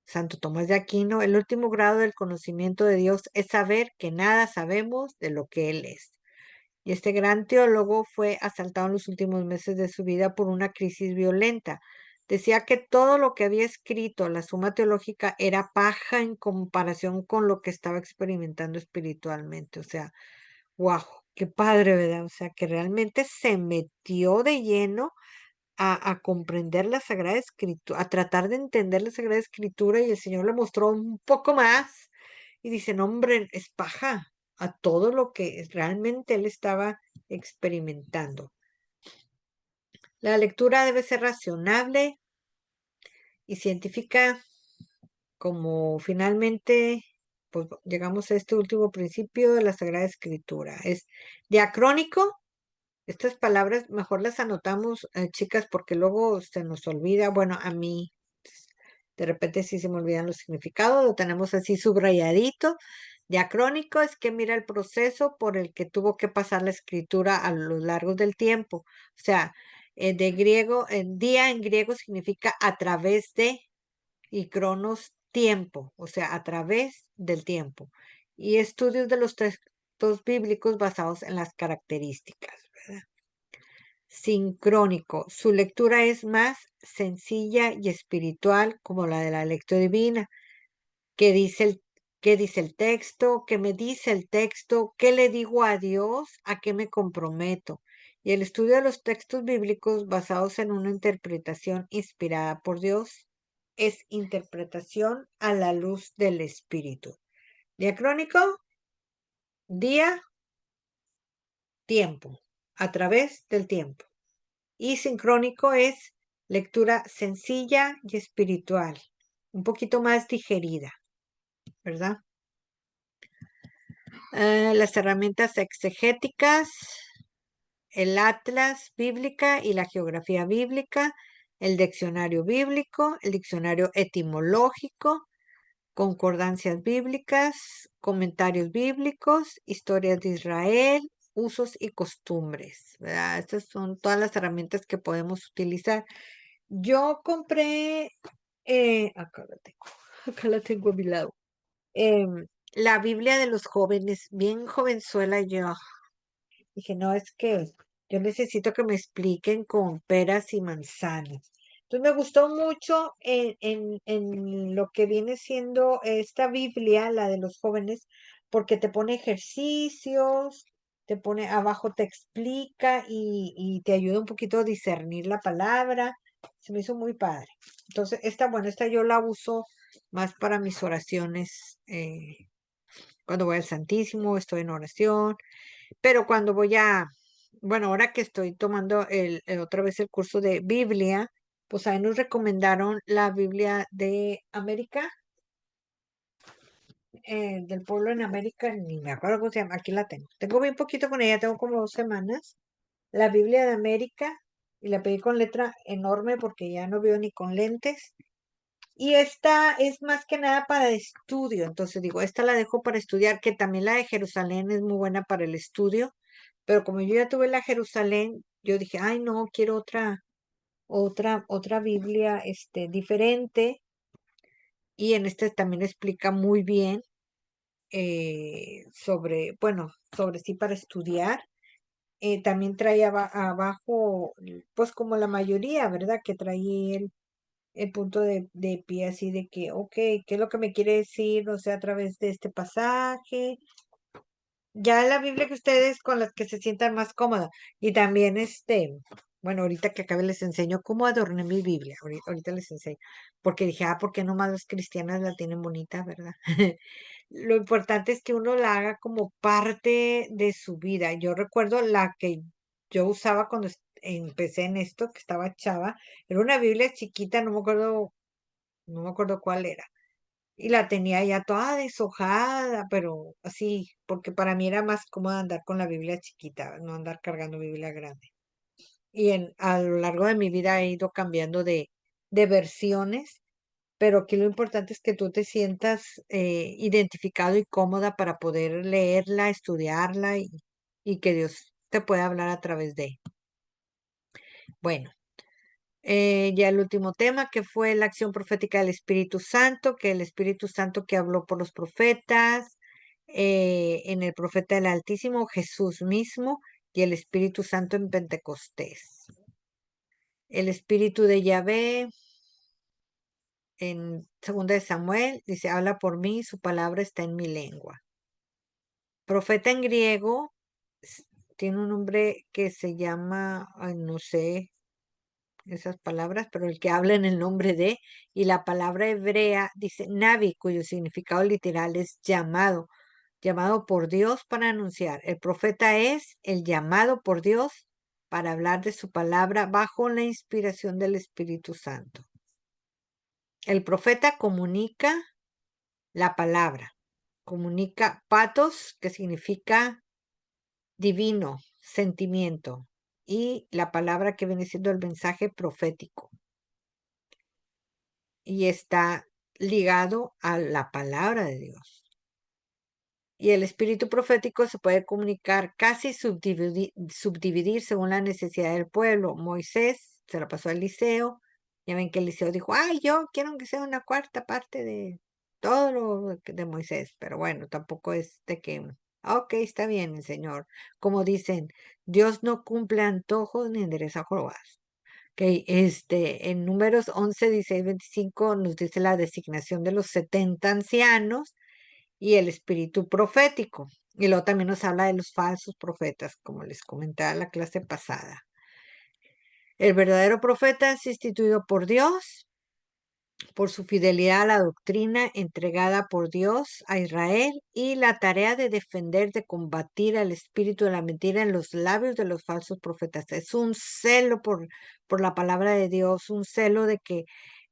Santo Tomás de Aquino? El último grado del conocimiento de Dios es saber que nada sabemos de lo que Él es. Y este gran teólogo fue asaltado en los últimos meses de su vida por una crisis violenta. Decía que todo lo que había escrito, la Suma Teológica, era paja en comparación con lo que estaba experimentando espiritualmente. O sea, wow, qué padre, ¿verdad? O sea, que realmente se metió de lleno a comprender la Sagrada Escritura, a tratar de entender la Sagrada Escritura y el Señor le mostró un poco más y dice, no, hombre, es paja a todo lo que realmente él estaba experimentando. La lectura debe ser razonable y científica, como finalmente pues, llegamos a este último principio de la Sagrada Escritura. Es diacrónico. Estas palabras mejor las anotamos, chicas, porque luego se nos olvida. Bueno, a mí de repente sí se me olvidan los significados, lo tenemos así subrayadito. Diacrónico es que mira el proceso por el que tuvo que pasar la escritura a lo largo del tiempo. O sea, De griego, día en griego significa a través de, y cronos, tiempo, o sea, a través del tiempo. Y estudios de los textos bíblicos basados en las características, ¿verdad? Sincrónico. Su lectura es más sencilla y espiritual, como la de la lectura divina. ¿Qué dice qué dice el texto? ¿Qué me dice el texto? ¿Qué le digo a Dios? ¿A qué me comprometo? Y el estudio de los textos bíblicos basados en una interpretación inspirada por Dios es interpretación a la luz del Espíritu. Diacrónico, día, tiempo, a través del tiempo. Y sincrónico es lectura sencilla y espiritual, un poquito más digerida, ¿verdad? Las herramientas exegéticas, el atlas bíblica y la geografía bíblica, el diccionario bíblico, el diccionario etimológico, concordancias bíblicas, comentarios bíblicos, historias de Israel, usos y costumbres, ¿verdad? Estas son todas las herramientas que podemos utilizar. Yo compré, acá la tengo, acá la tengo a mi lado, la Biblia de los jóvenes, bien jovenzuela yo. Dije, no, es que yo necesito que me expliquen con peras y manzanas. Entonces me gustó mucho en lo que viene siendo esta Biblia, la de los jóvenes, porque te pone ejercicios, te pone abajo, te explica y te ayuda un poquito a discernir la palabra. Se me hizo muy padre. Entonces, bueno, esta yo la uso más para mis oraciones, cuando voy al Santísimo, estoy en oración, pero cuando voy bueno, ahora que estoy tomando otra vez el curso de Biblia, pues ahí nos recomendaron la Biblia de América, del pueblo en América, ni me acuerdo cómo se llama, aquí la tengo. Tengo bien poquito con ella, tengo como 2 semanas. La Biblia de América, y la pedí con letra enorme porque ya no veo ni con lentes. Y esta es más que nada para estudio, entonces digo, esta la dejo para estudiar, que también la de Jerusalén es muy buena para el estudio, pero como yo ya tuve la Jerusalén, yo dije, ay no, quiero otra Biblia, diferente, y en este también explica muy bien bueno, sobre sí para estudiar. También trae abajo, pues como la mayoría, ¿verdad? Que trae el punto de pie así de que, ok, ¿qué es lo que me quiere decir? O sea, a través de este pasaje. Ya la Biblia que ustedes con las que se sientan más cómoda. Y también bueno, ahorita que acabe les enseño cómo adorné mi Biblia. Ahorita les enseño. Porque dije, ¿por qué nomás las cristianas la tienen bonita, verdad? Lo importante es que uno la haga como parte de su vida. Yo recuerdo la que yo usaba cuando empecé en esto, que estaba chava, era una Biblia chiquita, no me acuerdo cuál era. Y la tenía ya toda deshojada, pero así, porque para mí era más cómodo andar con la Biblia chiquita, no andar cargando Biblia grande. Y a lo largo de mi vida he ido cambiando de versiones, pero aquí lo importante es que tú te sientas identificado y cómoda para poder leerla, estudiarla y que Dios te pueda hablar a través de. Bueno. Ya el último tema que fue la acción profética del Espíritu Santo, que el Espíritu Santo que habló por los profetas, en el profeta del Altísimo, Jesús mismo, y el Espíritu Santo en Pentecostés. El Espíritu de Yahvé, en 2 de Samuel, dice, habla por mí, su palabra está en mi lengua. Profeta en griego, tiene un nombre que se llama, ay, no sé, esas palabras, pero el que habla en el nombre de, y la palabra hebrea dice Navi, cuyo significado literal es llamado por Dios para anunciar. El profeta es el llamado por Dios para hablar de su palabra bajo la inspiración del Espíritu Santo. El profeta comunica la palabra, comunica patos, que significa divino, sentimiento, y la palabra que viene siendo el mensaje profético. Y está ligado a la palabra de Dios. Y el espíritu profético se puede comunicar, casi subdividir según la necesidad del pueblo. Moisés se la pasó a Eliseo. Ya ven que Eliseo dijo, ay, yo quiero que sea una cuarta parte de todo lo de Moisés. Pero bueno, tampoco es de que, ok, está bien, el Señor. Como dicen, Dios no cumple antojos ni endereza jorobadas. Ok, en Números 11, 16, 25 nos dice la designación de los 70 ancianos y el espíritu profético. Y luego también nos habla de los falsos profetas, como les comentaba en la clase pasada. El verdadero profeta es instituido por Dios, por su fidelidad a la doctrina entregada por Dios a Israel y la tarea de defender, de combatir al espíritu de la mentira en los labios de los falsos profetas. Es un celo por la palabra de Dios, un celo de que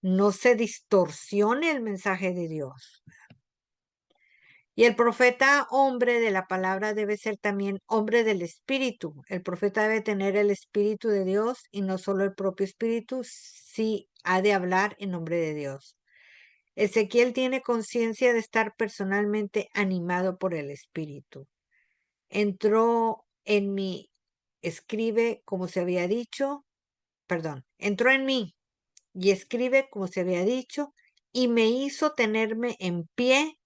no se distorsione el mensaje de Dios. Y el profeta hombre de la palabra debe ser también hombre del espíritu. El profeta debe tener el espíritu de Dios y no solo el propio espíritu, sí ha de hablar en nombre de Dios. Ezequiel tiene conciencia de estar personalmente animado por el espíritu. Entró en mí, escribe como se había dicho, perdón, entró en mí y escribe como se había dicho y me hizo tenerme en pie.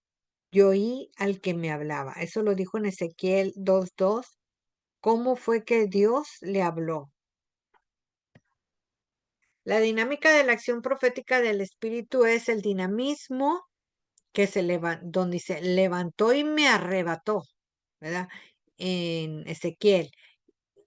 Yo oí al que me hablaba. Eso lo dijo en Ezequiel 2:2. ¿Cómo fue que Dios le habló? La dinámica de la acción profética del Espíritu es el dinamismo que donde se levantó y me arrebató, ¿verdad? En Ezequiel.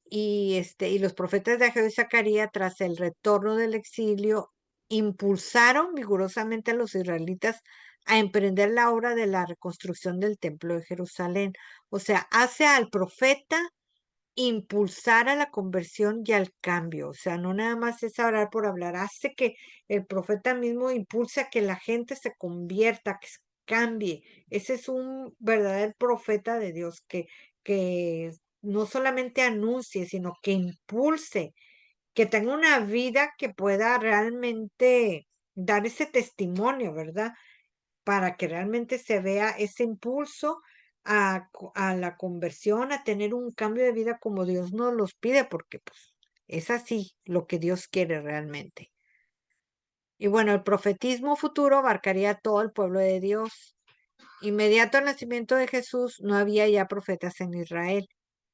Y los profetas de Ageo y Zacarías, tras el retorno del exilio, impulsaron vigorosamente a los israelitas a emprender la obra de la reconstrucción del templo de Jerusalén. O sea, hace al profeta impulsar a la conversión y al cambio. O sea, no nada más es hablar por hablar, hace que el profeta mismo impulse a que la gente se convierta, que se cambie. Ese es un verdadero profeta de Dios que no solamente anuncie, sino que impulse, que tenga una vida que pueda realmente dar ese testimonio, ¿verdad? Para que realmente se vea ese impulso a la conversión, a tener un cambio de vida como Dios nos los pide, porque pues es así lo que Dios quiere realmente. Y bueno, el profetismo futuro abarcaría a todo el pueblo de Dios. Inmediato al nacimiento de Jesús no había ya profetas en Israel.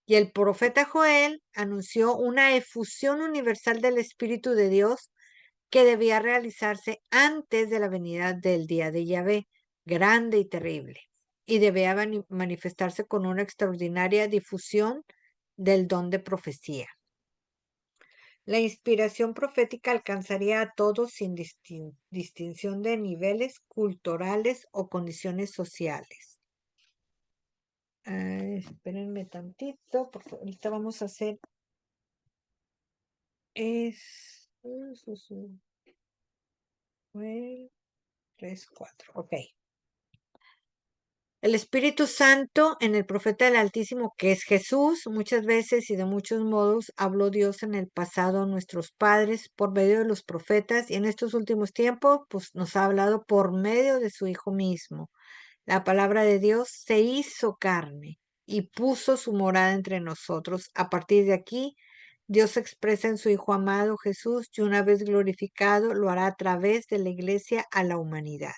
Y el profeta Joel anunció una efusión universal del Espíritu de Dios que debía realizarse antes de la venida del día de Yahvé, grande y terrible, y debía manifestarse con una extraordinaria difusión del don de profecía. La inspiración profética alcanzaría a todos sin distinción de niveles culturales o condiciones sociales. Espérenme tantito, porque ahorita vamos a hacer es 3, 4. Ok. El Espíritu Santo en el profeta del Altísimo, que es Jesús, muchas veces y de muchos modos habló Dios en el pasado a nuestros padres por medio de los profetas y en estos últimos tiempos pues nos ha hablado por medio de su Hijo mismo. La palabra de Dios se hizo carne y puso su morada entre nosotros. A partir de aquí, Dios se expresa en su Hijo amado Jesús y una vez glorificado lo hará a través de la iglesia a la humanidad.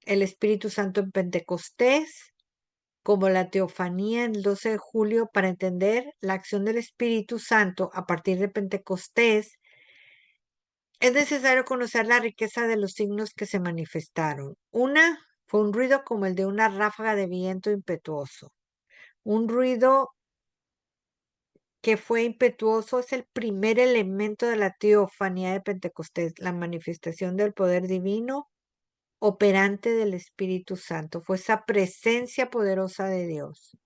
El Espíritu Santo en Pentecostés, como la teofanía en el 12 de julio, para entender la acción del Espíritu Santo a partir de Pentecostés, es necesario conocer la riqueza de los signos que se manifestaron. Una fue un ruido como el de una ráfaga de viento impetuoso. Un ruido que fue impetuoso es el primer elemento de la teofanía de Pentecostés, la manifestación del poder divino operante del Espíritu Santo. Fue esa presencia poderosa de Dios.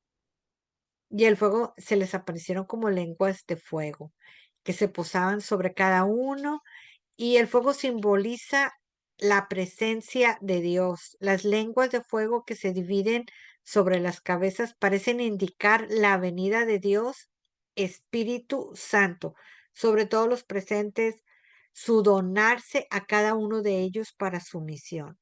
Y el fuego se les aparecieron como lenguas de fuego que se posaban sobre cada uno y el fuego simboliza la presencia de Dios. Las lenguas de fuego que se dividen sobre las cabezas parecen indicar la venida de Dios, Espíritu Santo, sobre todos los presentes, su donarse a cada uno de ellos para su misión.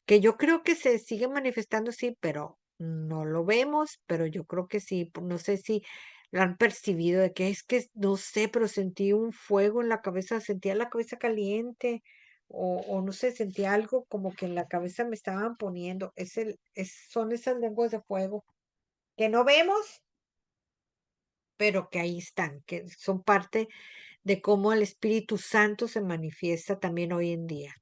que yo creo que se sigue manifestando, sí, pero no lo vemos, pero yo creo que sí, no sé si lo han percibido, de que es que, no sé, pero sentí un fuego en la cabeza, sentía la cabeza caliente, o no sé, sentía algo como que en la cabeza me estaban poniendo, son esas lenguas de fuego que no vemos, pero que ahí están, que son parte de cómo el Espíritu Santo se manifiesta también hoy en día.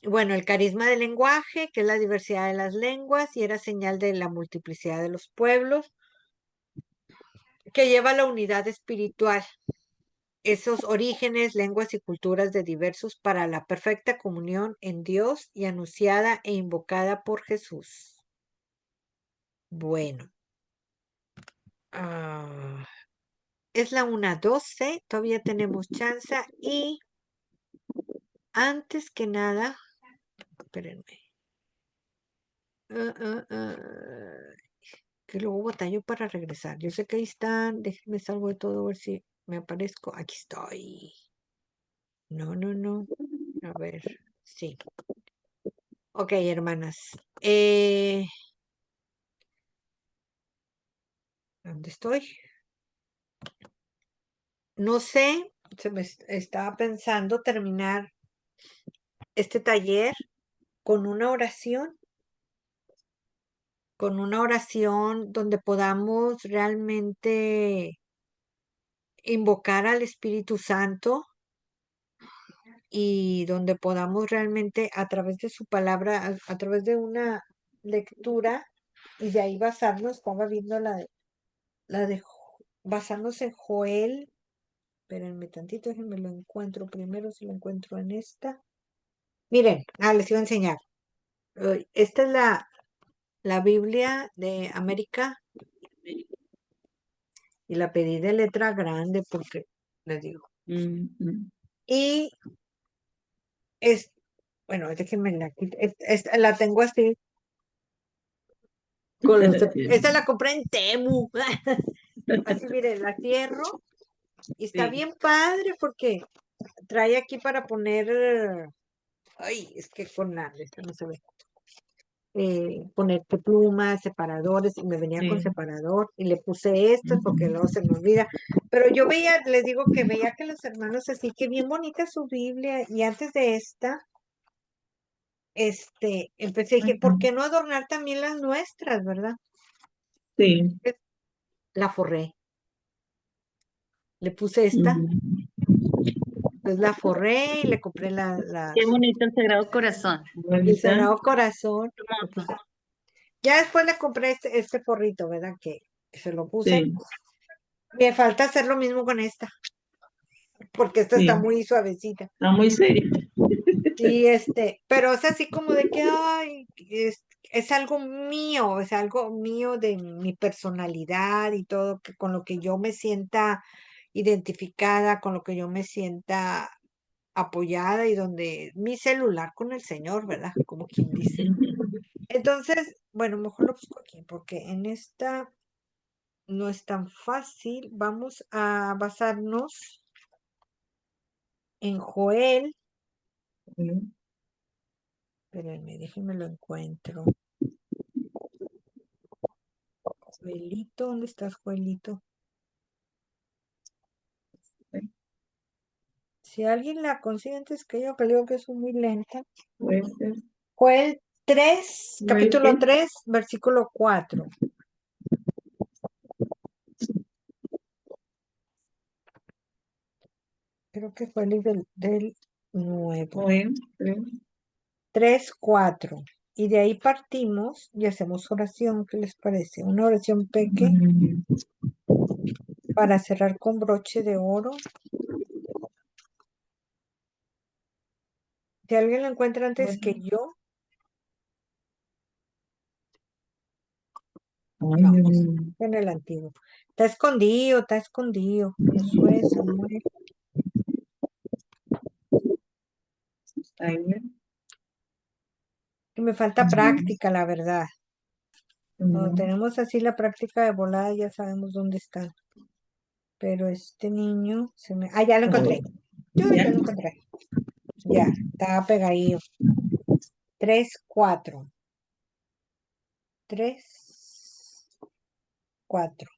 Bueno, el carisma del lenguaje, que es la diversidad de las lenguas, y era señal de la multiplicidad de los pueblos, que lleva a la unidad espiritual. Esos orígenes, lenguas y culturas de diversos para la perfecta comunión en Dios y anunciada e invocada por Jesús. Bueno, es la 1:12, todavía tenemos chance y antes que nada, espérenme. Que luego batallo para regresar. Yo sé que ahí están. Déjenme salgo de todo a ver si me aparezco. Aquí estoy. No, no, no. A ver. Sí. Ok, hermanas. ¿Dónde estoy? No sé. Se me estaba pensando terminar este taller con una oración. Con una oración donde podamos realmente invocar al Espíritu Santo y donde podamos realmente a través de su palabra, a través de una lectura y de ahí basarnos, estaba viendo basarnos en Joel, espérenme tantito, déjenme lo encuentro primero, si lo encuentro en esta. Miren, les iba a enseñar. Esta es la Biblia de América y la pedí de letra grande porque les digo. Y bueno, déjenme la tengo así. Esta la compré en Temu. Así, mire, la cierro y está bien padre porque trae aquí para poner, ay, es que con esta no se ve, ponerte plumas, separadores, y me venía con separador y le puse estas porque luego se me olvida. Pero yo veía, les digo que veía que los hermanos así, que bien bonita su Biblia, y antes de esta, empecé, dije, ¿por qué no adornar también las nuestras, verdad? Sí. La forré. Le puse esta, pues la forré y le compré Qué bonito el Sagrado Corazón. el Sagrado Corazón. Hermoso. Ya después le compré este forrito, ¿verdad? Que se lo puse. Sí, Me falta hacer lo mismo con esta, porque esta está sí. muy suavecita. Está muy serio. Y pero es así como de que, ay, es algo mío, es algo mío de mi personalidad y todo, que con lo que yo me sienta identificada, con lo que yo me sienta apoyada y donde mi celular con el Señor, ¿verdad? Como quien dice. Entonces, bueno, mejor lo busco aquí porque en esta no es tan fácil. Vamos a basarnos en Joel. Espérenme, déjenme lo encuentro. Joelito, ¿dónde estás, Joelito? Si alguien la consigue antes que yo, que le digo que es muy lenta. Joel 3, capítulo 3, versículo 4. Creo que fue el del 9. 3, 4. Y de ahí partimos y hacemos oración. ¿Qué les parece? Una oración pequeña para cerrar con broche de oro. Si alguien lo encuentra antes que yo, vamos, en el antiguo. Está escondido, está escondido. Josué, Samuel. Que me falta práctica, la verdad. Cuando tenemos así la práctica de volada, ya sabemos dónde está. Pero este niño se me. Ah, ya lo encontré. Yo ya lo encontré. Ya, estaba pegadillo. 3, 4. 3, 4.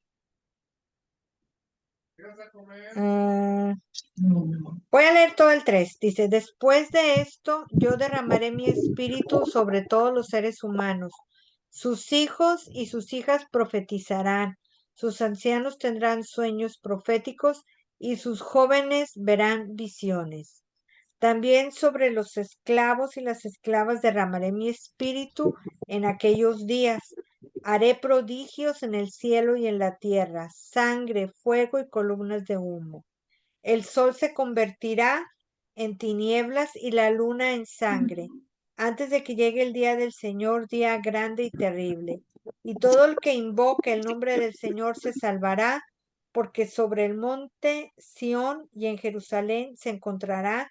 Voy a leer todo el 3. Dice, después de esto, yo derramaré mi espíritu sobre todos los seres humanos. Sus hijos y sus hijas profetizarán. Sus ancianos tendrán sueños proféticos y sus jóvenes verán visiones. También sobre los esclavos y las esclavas derramaré mi espíritu en aquellos días. Haré prodigios en el cielo y en la tierra, sangre, fuego y columnas de humo. El sol se convertirá en tinieblas y la luna en sangre, antes de que llegue el día del Señor, día grande y terrible. Y todo el que invoque el nombre del Señor se salvará, porque sobre el monte Sión y en Jerusalén se encontrará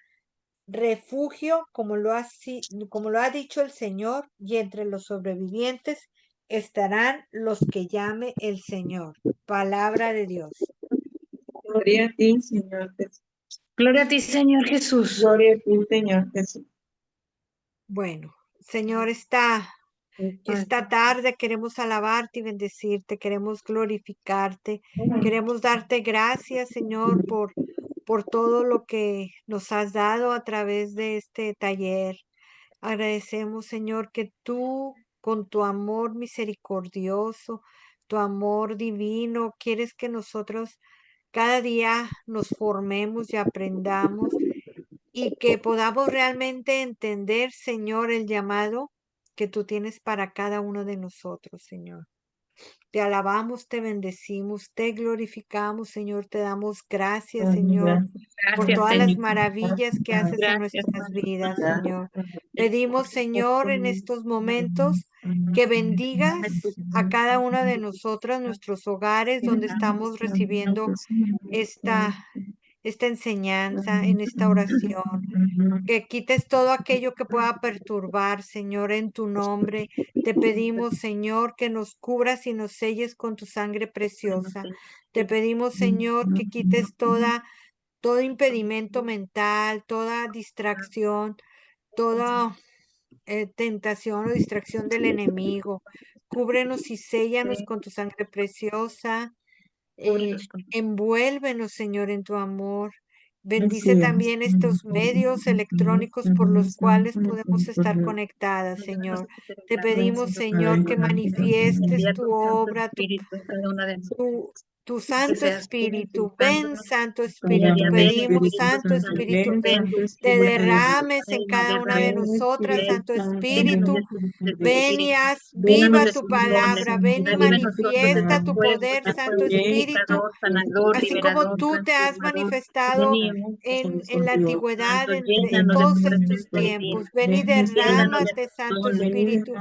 refugio, como lo ha dicho el Señor, y entre los sobrevivientes estarán los que llame el Señor. Palabra de Dios. Gloria a ti, Señor Jesús. Gloria a ti, Señor Jesús. Gloria a ti, Señor Jesús. Bueno, Señor, esta tarde queremos alabarte y bendecirte, queremos glorificarte, queremos darte gracias, Señor, por todo lo que nos has dado a través de este taller. Agradecemos, Señor, que tú, con tu amor misericordioso, tu amor divino, quieres que nosotros cada día nos formemos y aprendamos y que podamos realmente entender, Señor, el llamado que tú tienes para cada uno de nosotros, Señor. Te alabamos, te bendecimos, te glorificamos, Señor, te damos gracias, Señor, por Gracias, todas las Señor. maravillas que haces en Gracias, nuestras Padre. vidas, Señor. Pedimos, Señor, en estos momentos que bendigas a cada una de nosotras, nuestros hogares, donde estamos recibiendo esta enseñanza, en esta oración. Que quites todo aquello que pueda perturbar, Señor, en tu nombre. Te pedimos, Señor, que nos cubras y nos selles con tu sangre preciosa. Te pedimos, Señor, que quites todo impedimento mental, toda distracción, toda tentación o distracción del enemigo. Cúbrenos y séllanos con tu sangre preciosa. Envuélvenos, Señor, en tu amor. Bendice también estos medios electrónicos por los cuales podemos estar conectadas, Señor. Te pedimos, Señor, que manifiestes tu obra, tu Santo Espíritu. Ven, Santo Espíritu. Pedimos, Santo Espíritu, que te derrames en cada una de nosotras, Santo Espíritu. Ven y haz viva tu palabra. Ven y manifiesta tu poder, Santo Espíritu. Así como tú te has manifestado en la antigüedad, en todos estos tiempos. Ven y derrámate, Santo Espíritu.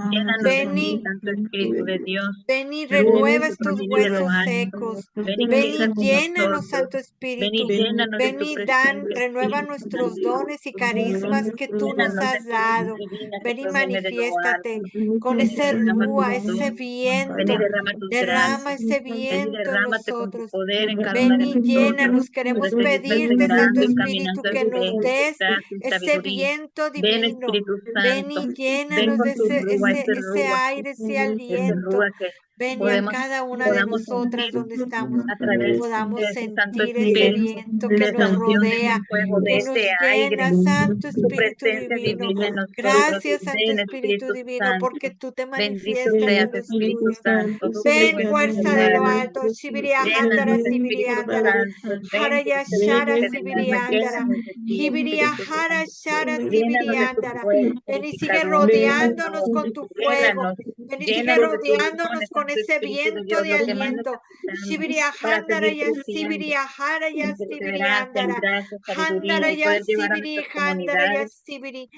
Ven y Santo Espíritu de Dios. ven y renueva estos huesos secos. Ven y llénanos, Santo Ven Espíritu. y llénanos de Ven tu y presencia. renueva nuestros dones y carismas que tú nos Llénanos de has tu luz dado. divina que Ven y proviene de lo manifiéstate alto. con Ven y ese derrama tu rúa, luz. ese Ven y viento. derrama tus Derrama gracias. ese Ven y viento en derrámate con tu nosotros. poder en cada una Ven de y nosotros. llénanos. Queremos Para seguir pedirte, Santo perseverando y Espíritu, caminando en que nos fe, des gracia y ese sabiduría. viento Ven, divino. Espíritu Ven Santo. y Ven llénanos de con tu rúa, ese aire, ese ese aliento. rúa que Ven y a podemos, cada una de podamos nosotras sentir donde estamos, a través de podamos ese Santo sentir ese Espíritu, viento de que esa nos unción, de ese rodea, fuego, de que ese nos aire, llena, Santo tu Espíritu presencia Divino. divina en nosotros. Gracias, Santo Ven, Espíritu Espíritu Divino, Santo. porque tú te Bendito manifiestas en seas, los Espíritu tuyos. Santo. Ven, Supremo fuerza de lo Padre. alto. Shibiria handara, Llénanos, Sibiria Espíritu andara. Santo. Ven, Haraya que shara, te del alma. Sibiria andara. Llénanos de ti, Hibiria Espíritu hara Santo. shara, Llénanos Sibiria de tu andara. fuego Ven y sigue purificador, de tu rodeándonos amor. con tu fuego. Llénanos, Ven y sigue llénanos de tus rodeándonos dones, con Santo ese Espíritu de viento Dios, de lo que más aliento. necesitamos Shibiria para handara seguir ya, creciendo Sibiria hara ya, en Sibiria perseverancia, en andara. gracia, sabiduría Handara y ya, poder llevar a Sibiri, nuestras handara ya, comunidades Sibiri.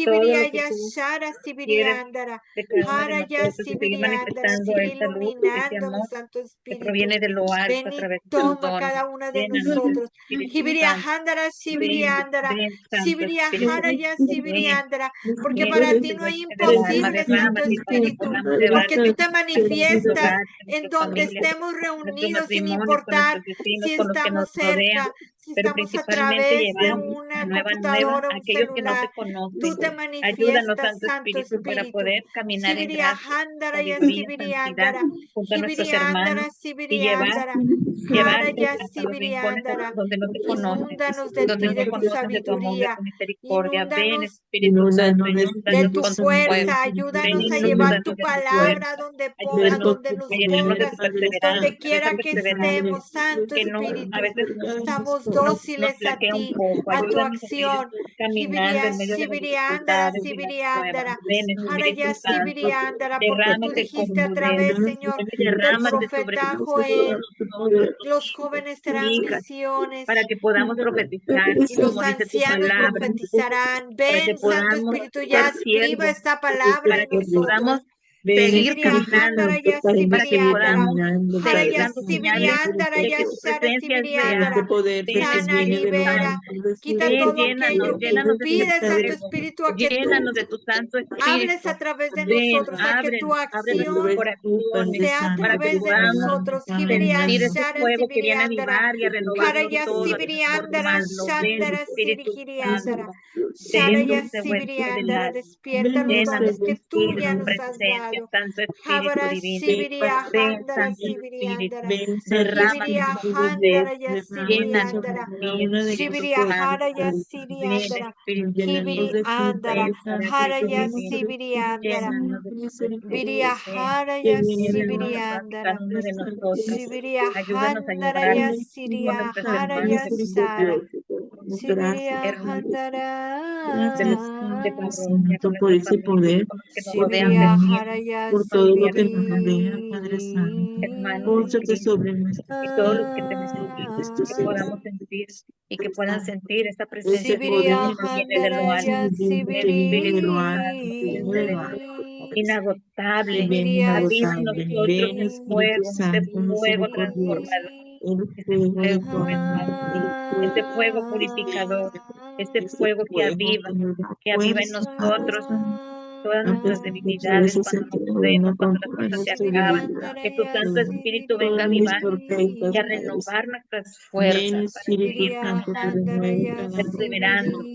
todo Hibiria lo que ya, tú shara, Sibiri quieres andara. de cada uno de Hara ya, nosotros y seguir Sibiri andara. manifestando Sigue esa luz, ese iluminándonos, amor Santo que Espíritu. proviene de lo alto Ven a y través de tus toma dones. cada una de Llénanos, nosotros. Espíritu Hibiria Santo. handara, Sibiri Ven, andara. ven, Santo Sibiria Espíritu. hara ya, Sibiri Ven, andara. Porque ven, para que ti te no hay huésped del alma, imposible, Santo derrámate para que Espíritu. podamos llevar Porque tú ese te mensaje nuestro estás hogar, en en nuestras donde familias, estemos con nuestros reunidos, sin matrimonios, con importar nuestros vecinos, si con los que nos estamos rodean, cerca, si pero estamos a principalmente través de llevamos una la nueva computadora, un a aquellos que no celular. te conocen. Tú te Ayúdanos, manifiestas, Santo Santo Espíritu, para Espíritu. poder caminar en Sibiria gracia, Handara ya sabiduría, Sibiria santidad, Andara. junto a nuestros Sibiria Andara, hermanos y Sibiria Andara. llevarte Haraya hasta los Sibiria rincones Andara. donde no te conocen, Inúndanos de donde ti, no de tu conocen de tu amor, de sabiduría. tu misericordia. Ven, Inúndanos Espíritu Santo, de inúndanos tu con tu fuego. fuerza, Ven, ayúdanos a llevar inúndanos tu de tu palabra fuerza. a Ayúdanos donde nos a llenarnos de pongas, tu perseverancia, donde de esa quiera que perseverancia estemos, Santo que no, a Espíritu. veces Estamos nos dóciles a flaquea un ti, poco. a tu Ayúdanos a seguir acción. caminando Sibiria, en medio de las Sibiriándara, dificultades y las pruebas. Sibiriándara. Ven, Haraya, Espíritu Santo, Sibiriándara, porque tú derrámate con dijiste a poder. través, Señor, del Derrámate sobre profeta Joel, los jóvenes serán hijas, visiones para que podamos profetizar, y los como dice tu ancianos palabra, profetizarán. para que Ven, Santo podamos Espíritu, ya ser escriba siervos, esta palabra para en que podamos nosotros. seguir Sibiria caminando, handara ya para que sibiriandara. podamos seguir Haraya dando señales sibiriandara de ya que tu shara presencia es sibiriandara. real. Ven, Sana, Espíritu libera, Santo, quita ven, todo aquello que llénanos de ese impide, Santo fuego, Espíritu, a que tú llénanos de tu Santo hables Espíritu. a través de Ven, nosotros, a que tu abre nuestros acción corazones sea a para que través de podamos nosotros. Hibiria sentir ese shara fuego que viene a sibiriandara. avivar y a renovarlo Haraya todo, a sibiriandara transformarlo. Ven, shandara Espíritu sirigiriandara. Santo, de esto Sharaya se vuelve del sibiriandara. alma. Despierta los Llénanos dones de que ti, tú de ya tu nos has presencia, dado. Santo Espíritu Habara Divino. sibiria Ven, handara Santo Espíritu, sibiriandara. derrámate Hibiria con tu poder, handara ya llénanos de sibiriandara. ti, Espíritu Shibiria Santo. haraya Ven, siriandara. Espíritu Hibiri Divino, andara. ven, Paráclito Haraya Divino, sibiriandara. llénanos de tu Viria presencia, ven, haraya llénanos a todas y sibiriandara. cada una de nosotras. Sibiria Ayúdanos a handara llevar ya con siria nuestros hermanos haraya de sara. Sibiria hermanos de la de parroquia, con por nuestra ese familia, poder, con los que nos por tu rodean de Sibiria venir, cerca, haraya por todo lo que nos rodea, Padre Santo. hermanos en Pónsate Cristo, sobre nuestra y todos los que te vida, necesiten, que podamos sentir y que puedan sentir esa presencia ese divina Sibiria poder que viene de lo ese alto, Handaraya vivir el que viene de Espíritu lo alto, Santo que que viene viene de de lo ti, alto, Sibiri Padre Santo. Que inagotable. ven Sibiria Aviva en inagotable, nosotros ven Espíritu ese Santo fuego misericordioso, transformador, Sibiri el ese fuego de fuego tu que amor, renueva, el ese fuego fuego de purificador, ese ese fuego fuego que nos da que aviva en fuerza, Padre nosotros Santo. todas Antes nuestras de que a debilidades veces cuando nos sentimos movemos, uno cuando con las toda cosas se nuestra Sibiri acaban. debilidad. Que tu Handaraya Santo Ven Espíritu venga a todas mis avivar y torpezas, a Padre renovar Sibiri nuestras Ven, fuerzas para Espíritu seguir Sibiria Santo, que caminando, renueve Handaraya cada uno de perseverando nosotros.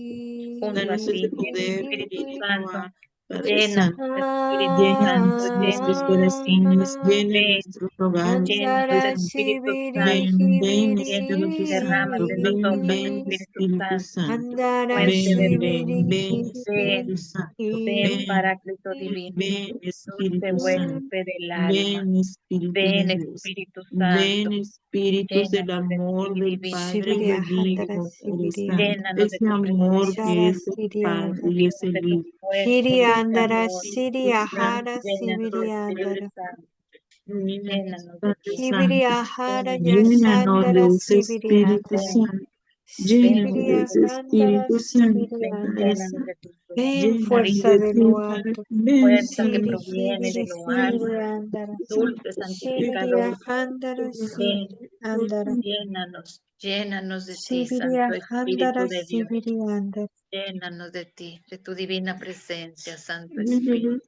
junto a Danos ese ti. Ven, poder de Espíritu Sibiri Santo, renovar, Padre llénanos, Santo. Espíritu Santo, Llena nuestros llénanos de ti. corazones, llena Ven, nuestros hogares, llénanos, Padre Andara Santo. Espíritu Shibiri Santo, Ven, ven, llénanos Espíritu y Santo, derrámate en ven, nosotros, ven, Hiri Espíritu Espíritu Santo, Santo. Andara fuente de Ven, vida. ven, ven, Ven, Espíritu Santo. ven, Ven, Paráclito Divino, ven, dulce Espíritu Santo. huésped del alma. Ven, Espíritu Ven, de Dios. Espíritu Ven, Santo, Espíritus del llénanos de amor ti, del divino Padre y Shibiria del Espíritu. Handara Hijo, Padre Sibirianda Santo. Llénanos de Ese tu amor presencia, que Shara es el Padre Sirianda y es llénanos el de tu Hijo. fuerza, de tu Hiriandara calor. Espíritu Siria Ven, Hara llénanos, Espíritu Sibiriandara Santo, Ilumínanos, llénanos de Padre ti. Santo. Shibiria Hara Ven, Llénanos de Yasandara ese Espíritu Sibiriandara ven, Santo. ven, Llénanos de Shibiria ese Espíritu Handara Espíritu Santo, ven, Padre Sibiriandara llénanos Santo. de tu fuerza, Ven Llénanos fuerza de de tu lo Padre. alto Ven, fuerza que Shibiri Santo. proviene de Hibiri lo alto, Sibiriandara dulce Shibiria santificador. Handara Ven, Sibiriandara llénanos, llénanos de ti, Shibiria Santo Handara Espíritu de Dios. Sibiriandara Llénanos de ti, de tu divina presencia, Santo Espíritu.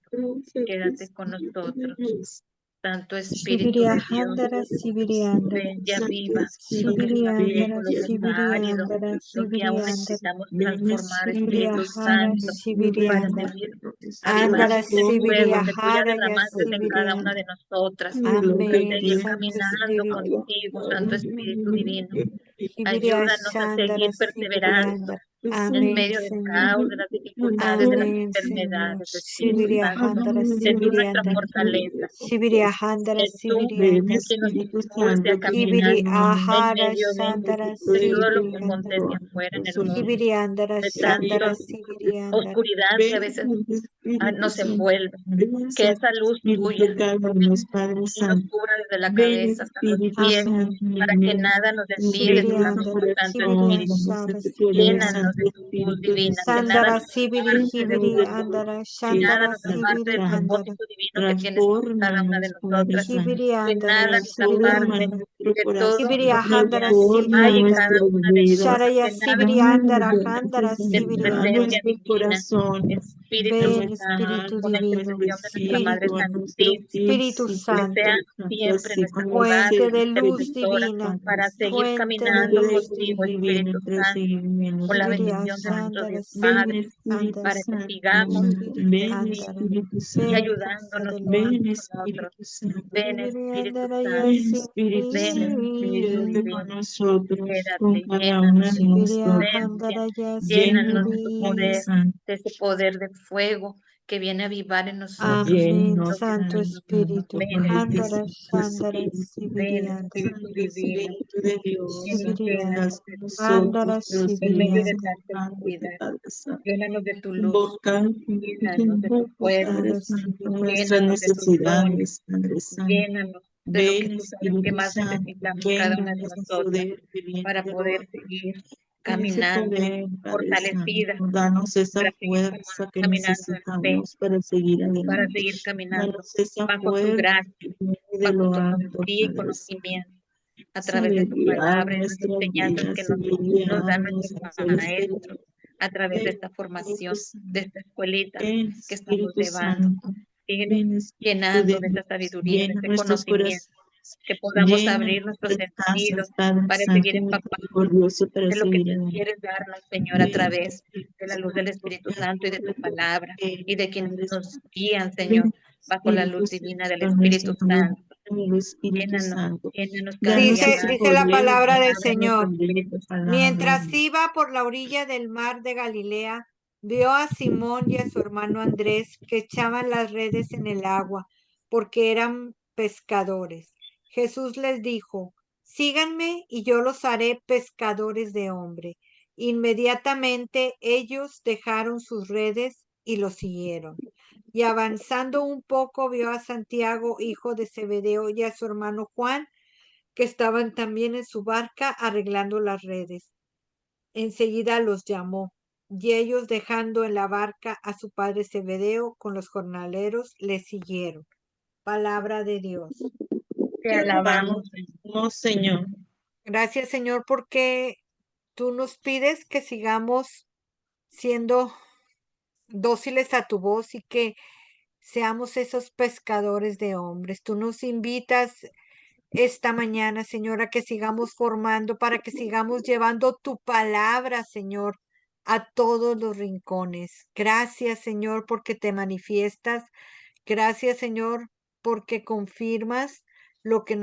Quédate con nosotros, Llénanos. Santo Espíritu Shibiria de Dios. Handara Sibiriandara Ven ya viva lo que está seco, Shibiriandara lo que está árido, Shibiriandara lo que aún Shibiriandara necesitamos Ven, transformar, Shibiria Espíritu Espíritu Hara Santo, Santo, para Shibiriandara seguir Andara avivando ese fuego Sibiria que tú ya Hara ya derramaste en cada una Sibiriandara de nosotras, lo para que Amén seguir quieras Santo caminando Espíritu contigo, Santo Espíritu Divino. Shibiria Ayúdanos a Shandara seguir perseverando Sibiriandara en Amén medio del Señor caos, de las dificultades, de las Amén Señor enfermedades, Espíritu Shibiria Santo. Handara Sé tú nuestra Sibiriandara fortaleza. Shibiria Handara Sé tú Ven, Sibiriandara quien nos Espíritu impulse a Santo, que caminar Shibiri viene en Ahara medio Shandara de puedes todo lo que Sibiriandara acontece todo afuera en el mundo, Shibiriandara de Shandara tanta Sibiriandara oscuridad que a ven, veces Espíritu nos Santo, envuelve. ven, Que Santo esa luz tuya Espíritu, cállanos, Padre y nos Santo, cubra desde la ven, cabeza hasta los Espíritu pies, Santo, Amén para que ven, nada nos desvíe de tu nuestro amor, Shibiriandara Santo corazón, Shibiria Espíritu. vamos a Shara tu poder, Llénanos Sibiriandara de Santo tu luz Espíritu divina, que nada Sandara nos Sibiri aparte de Hibiri tu Llénanos luz, Andara que nada Shandara nos Padre aparte Sibiri del Santo, Andara propósito divino que tienes para cada una de transfórmanos, Padre nosotras, Santo, Shibiri que Andara nada nos Shibiri aparte transfórmanos, Andara nuestro de todo corazón, Sibiria handara transforma hay en sibiria. cada nuestras una de vidas. nosotros, Sharaya llenamos sibiria andara Nuestra handara de tu vida, sibiria. presencia nuestro divina. corazón, Espíritu a Ven, nuestra Santo, Espíritu alma, con la a Divino, nuestro intercesión de nuestra Madre espíritu, a Espíritu, nuestro Santísima, Espíritu físico, que sea Santo, Espíritu Santo, siempre así nuestra como ayudante, fuente de nuestra luz intercesora, divina, para seguir fuente de caminando luz contigo, divino, Espíritu entre Santo, seguimiento, con la Sibiria Espíritu bendición de Santo. nuestro andara Dios Ven, Padre, Espíritu para que Santo, sigamos Sibiria ven, andara. Espíritu Santo, y Ven, fuerza de ayudándonos luz. unos ven, con otros. Espíritu Santo, Ven, Sibiria Espíritu andara Santo, ven, yasi. Espíritu ven, Santo, Espíritu quédate con Divino, nosotros, con quédate, cada llénanos uno de de tu Sibiria nosotros. presencia, andara yasi. llénanos de Llénanos, tu Espíritu poder, Santo, de ese poder de fuego que viene a avivar en nosotros. Amén, llénanos, Santo Padre Santo, Espíritu. Ven, con el Andara Espíritu Santo Santo, Shandara Espíritu. ven, Sibirianda. Espíritu Santo Divino, Espíritu de Dios, llenos, Sibirianda. estás llénanos con de tu luz, nosotros, Andara pero en medio seguimos de Sibirianda. tanta invocándote, oscuridad. Padre Santo. Llénanos de tu luz, llénanos de tu Invocando, fuerza, Padre Andara Santo, Sibirianda. nuestras llénanos de tus dones, necesidades, Padre Santo. llénanos de lo que Ven, tú sabes que Espíritu más Santo, necesitamos cada ven una en de ese nosotras poder que viene para de lo poder alto. seguir En ese caminando poder, Padre Santo, fortalecidas, danos esa para seguir fuerza que caminando en fe, necesitamos para seguir para adelante. seguir caminando Danos esa bajo tu fuerza gracia, que viene de bajo lo tu alto, sabiduría y Padre Santo. conocimiento, a través de Sabe tu guiar palabra y las nuestras enseñanzas que vidas, sabe nos dan guiarnos nuestros hacia el maestros, exterior. a través de Ven, esta Espíritu formación, de Santo, esta escuelita ven, que estamos Espíritu llevando. Santo, Síguenos ven, Espíritu llenando de de esa Dios, sabiduría, de llena ese nuestros conocimiento, corazones, que podamos llena abrir nuestros nuestras sentidos casas, Padre para seguir Santo empapándonos misericordioso, para de lo que seguir tú adelante. quieres darnos, Señor, a Ven, través Espíritu de la luz del Santo, Espíritu haz Santo y de tu sobre tu palabra y de quienes Padre nos Santo. guían, Señor, Ven, bajo la Espíritu luz divina del Santo, nuestro Espíritu Santo. amigo Espíritu Llénanos, Santo. llénanos cada día Danos Dice, ese más dice la poder, de tu palabra del palabra y ese de tu Señor. poder de Espíritu tu Santo. palabra. Mientras iba por la orilla del mar de Galilea, vio a Simón y a su hermano Andrés que echaban las redes en el agua, porque eran pescadores. Jesús les dijo, síganme y yo los haré pescadores de hombre. Inmediatamente ellos dejaron sus redes y lo siguieron. Y avanzando un poco vio a Santiago, hijo de Zebedeo, y a su hermano Juan, que estaban también en su barca arreglando las redes. Enseguida los llamó, y ellos dejando en la barca a su padre Zebedeo con los jornaleros, le siguieron. Palabra de Dios. Te Te alabamos, alabamos, Señor. oh Señor. Gracias, Señor, porque tú nos pides que sigamos siendo dóciles a tu voz y que seamos esos pescadores de hombres. Tú nos invitas esta mañana, Señor, a que sigamos formando, para que sigamos llevando tu palabra, Señor, a todos los rincones. Gracias, Señor, porque te manifiestas. Gracias, Señor, porque confirmas lo que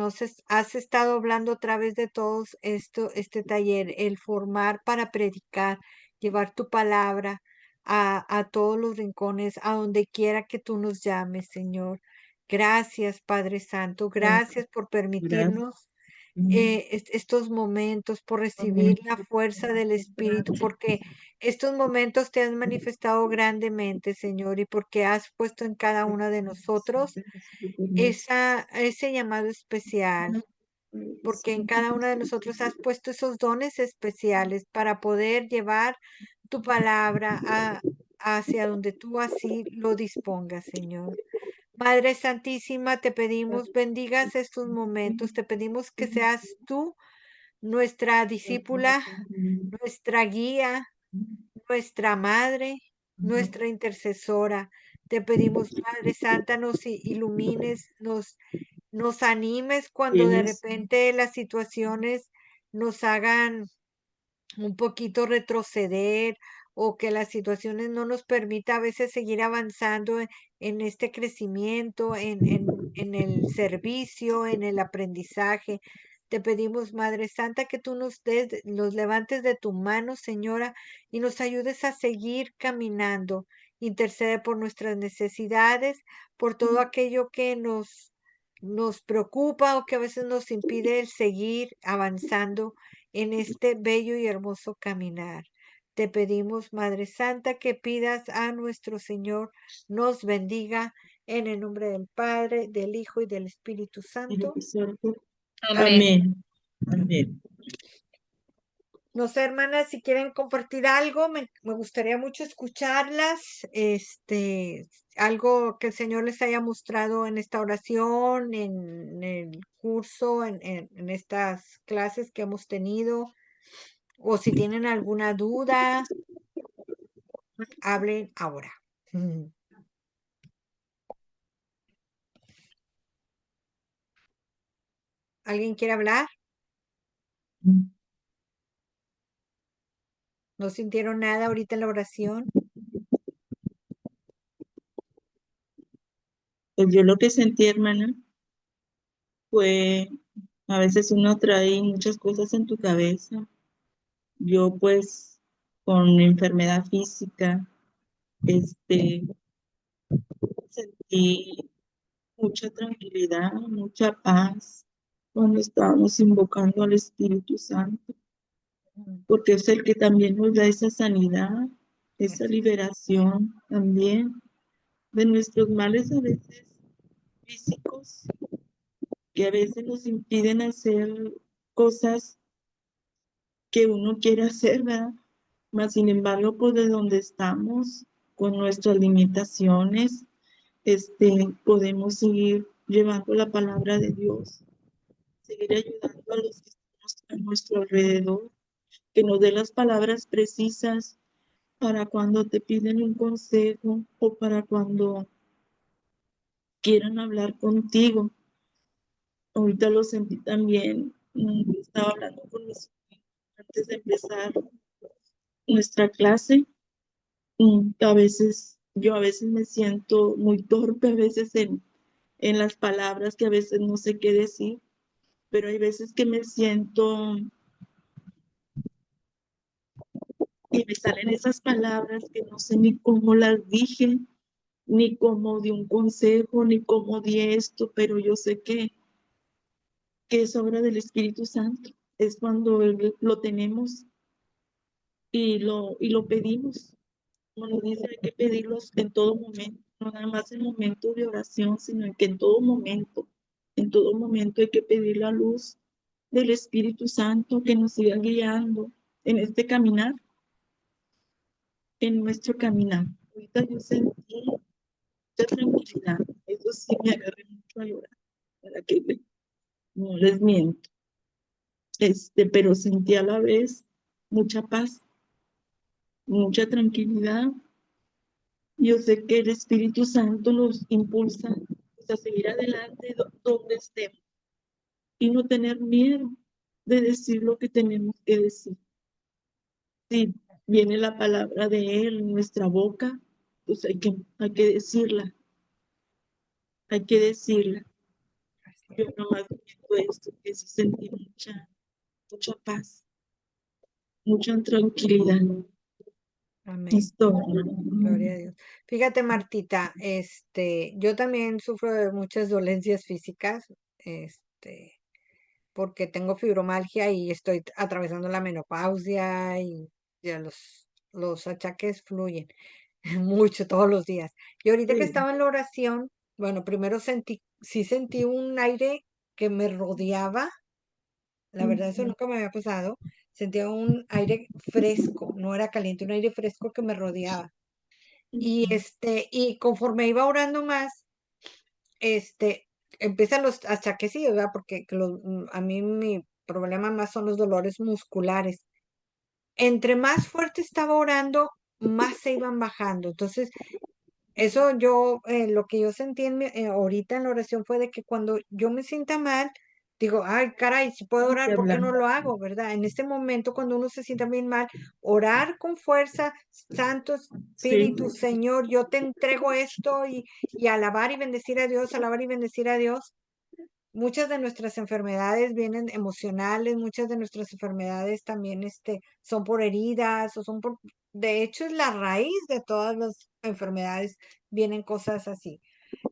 has estado hablando a través de todos este taller, el formar para predicar, llevar tu palabra a todos los rincones, a donde quiera que tú nos llames, Señor. Gracias, Padre Santo. Gracias por Gracias. permitirnos estos momentos, por recibir Amén. la fuerza del Espíritu, porque estos momentos te han manifestado grandemente, Señor, y porque has puesto en cada uno de nosotros ese llamado especial, porque en cada uno de nosotros has puesto esos dones especiales para poder llevar tu palabra hacia donde tú así lo dispongas, Señor. Madre Santísima, te pedimos, bendigas estos momentos, te pedimos que seas tú nuestra discípula, nuestra guía, nuestra madre, nuestra intercesora. Te pedimos, Madre Santa, nos ilumines, nos animes cuando de Tienes repente las situaciones nos hagan un poquito retroceder o que las situaciones no nos permita a veces seguir avanzando en este crecimiento, en el servicio, en el aprendizaje. Te pedimos, Madre Santa, que tú los levantes de tu mano, Señora, y nos ayudes a seguir caminando. Intercede por nuestras necesidades, por todo aquello que nos preocupa o que a veces nos impide el seguir avanzando en este bello y hermoso caminar. Te pedimos, Madre Santa, que pidas a nuestro Señor nos bendiga en el nombre del Padre, del Hijo y del Espíritu Santo. Espíritu Santo. Amén. Amén. Amén. Amén. No sé, hermanas, si quieren compartir algo, me gustaría mucho escucharlas. Algo que el Señor les haya mostrado en esta oración, en el curso, en estas clases que hemos tenido, o si tienen alguna duda, hablen ahora. Mm. ¿Alguien quiere hablar? ¿No sintieron nada ahorita en la oración? Pues yo lo que sentí, hermana, fue, a veces uno trae muchas cosas en tu cabeza. Yo pues con enfermedad física, este, sentí mucha tranquilidad, mucha paz cuando estábamos invocando al Espíritu Santo, porque es el que también nos da esa sanidad, esa Así. liberación también de nuestros males a veces físicos, que a veces nos impiden hacer cosas que uno quiere hacer, ¿verdad? Mas, sin embargo, pues de donde estamos, con nuestras limitaciones, podemos seguir llevando la palabra de Dios, seguir ayudando a los que estamos a nuestro alrededor, que nos dé las palabras precisas para cuando te piden un consejo o para cuando quieran hablar contigo. Ahorita lo sentí también, estaba hablando con mis antes de empezar nuestra clase. Yo a veces me siento muy torpe, a veces en las palabras que a veces no sé qué decir, pero hay veces que me siento y me salen esas palabras que no sé ni cómo las dije, ni cómo di un consejo, ni cómo di esto, pero yo sé que es obra del Espíritu Santo. Es cuando lo tenemos y lo pedimos. Como nos dice, hay que pedirlos en todo momento, no nada más en momentos de oración, sino en que en todo momento hay que pedir la luz del Espíritu Santo que nos siga guiando en este caminar, en nuestro caminar. Ahorita yo sentí mucha tranquilidad, eso sí me agarré mucho a llorar, para que no les miento, pero sentí a la vez mucha paz, mucha tranquilidad. Yo sé que el Espíritu Santo nos impulsa pues, a seguir adelante donde estemos y no tener miedo de decir lo que tenemos que decir. Si viene la palabra de Él en nuestra boca, pues hay que decirla, hay que decirla. Así Yo es. nomás viendo esto, que sí sentí mucha paz, mucha tranquilidad. Amén. Esto, Gloria a Dios. Fíjate, Martita, yo también sufro de muchas dolencias físicas, porque tengo fibromialgia y estoy atravesando la menopausia y ya los achaques fluyen mucho todos los días. Y ahorita que sí, estaba en la oración, bueno, primero sí sentí un aire que me rodeaba, la verdad eso nunca me había pasado, sentía un aire fresco, no era caliente, un aire fresco que me rodeaba. Y conforme iba orando más, este, empiezan los achaquecillos, ¿verdad? Porque a mí mi problema más son los dolores musculares. Entre más fuerte estaba orando, más se iban bajando. Entonces, eso lo que yo sentí ahorita en la oración fue de que cuando yo me sienta mal, digo, ay, caray, si puedo vamos a orar, ¿por qué hablar. no lo hago, verdad? En este momento, cuando uno se sienta bien mal, orar con fuerza, Santo Sí, Espíritu, Señor, yo te entrego esto y alabar y bendecir a Dios, alabar y bendecir a Dios. Muchas de nuestras enfermedades vienen emocionales, muchas de nuestras enfermedades también son por heridas o de hecho es la raíz de todas las enfermedades, vienen cosas así.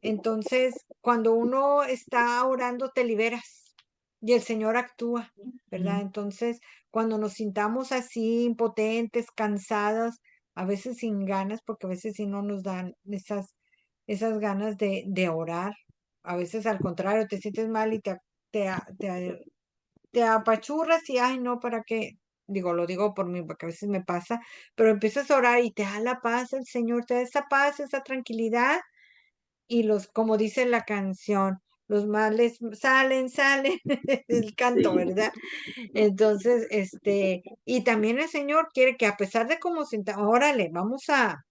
Entonces, cuando uno está orando, te liberas y el Señor actúa, ¿verdad? Entonces, cuando nos sintamos así, impotentes, cansadas, a veces sin ganas, porque a veces sí no nos dan esas ganas de orar, a veces al contrario, te sientes mal y te apachurras y, ay, no, ¿para qué? digo, lo digo por mí, porque a veces me pasa, pero empiezas a orar y te da la paz el Señor, te da esa paz, esa tranquilidad, y como dice la canción, los males salen, el canto, ¿verdad? Entonces, y también el Señor quiere que a pesar de cómo órale, vamos a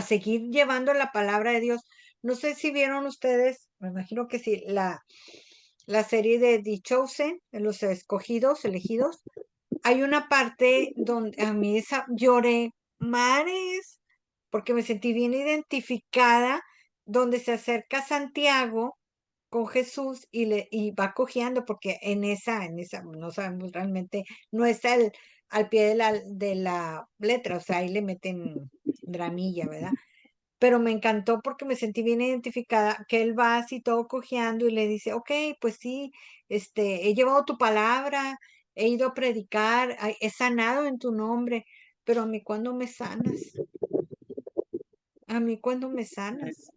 seguir llevando la palabra de Dios. No sé si vieron ustedes, me imagino que sí, la serie de The Chosen, de los escogidos, elegidos. Hay una parte donde a mí lloré mares, porque me sentí bien identificada, donde se acerca Santiago con Jesús y va cojeando, porque en esa, no sabemos realmente, no está al pie de la letra, o sea, ahí le meten dramilla, ¿verdad? Pero me encantó porque me sentí bien identificada, que él va así todo cojeando y le dice, ok, pues sí, he llevado tu palabra, he ido a predicar, he sanado en tu nombre, pero a mí cuándo me sanas, a mí cuándo me sanas.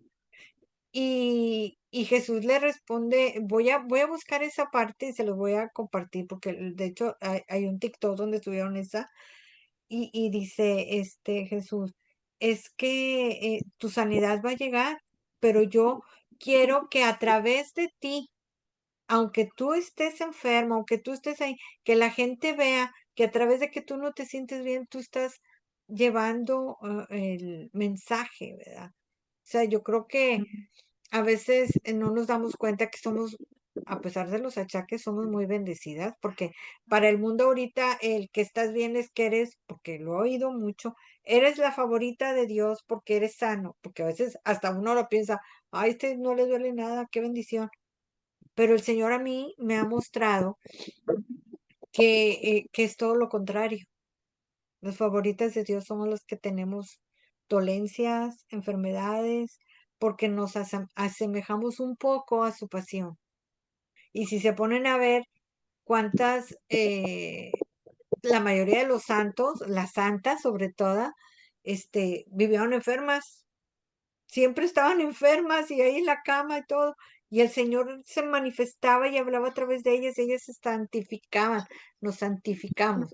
Y Jesús le responde, voy a buscar esa parte y se los voy a compartir, porque de hecho hay un TikTok donde tuvieron esa, y dice Jesús, es que tu sanidad va a llegar, pero yo quiero que a través de ti, aunque tú estés enfermo, aunque tú estés ahí, que la gente vea que a través de que tú no te sientes bien, tú estás llevando el mensaje, ¿verdad? O sea, yo creo que a veces no nos damos cuenta que somos, a pesar de los achaques, somos muy bendecidas, porque para el mundo ahorita el que estás bien es que eres, porque lo he oído mucho, eres la favorita de Dios porque eres sano, porque a veces hasta uno lo piensa, ay, no le duele nada, qué bendición. Pero el Señor a mí me ha mostrado que es todo lo contrario. Las favoritas de Dios somos los que tenemos dolencias, enfermedades, porque nos asemejamos un poco a su pasión. Y si se ponen a ver cuántas, la mayoría de los santos, las santas sobre todo, vivieron enfermas, siempre estaban enfermas y ahí en la cama y todo. Y el Señor se manifestaba y hablaba a través de ellas se santificaban, nos santificamos.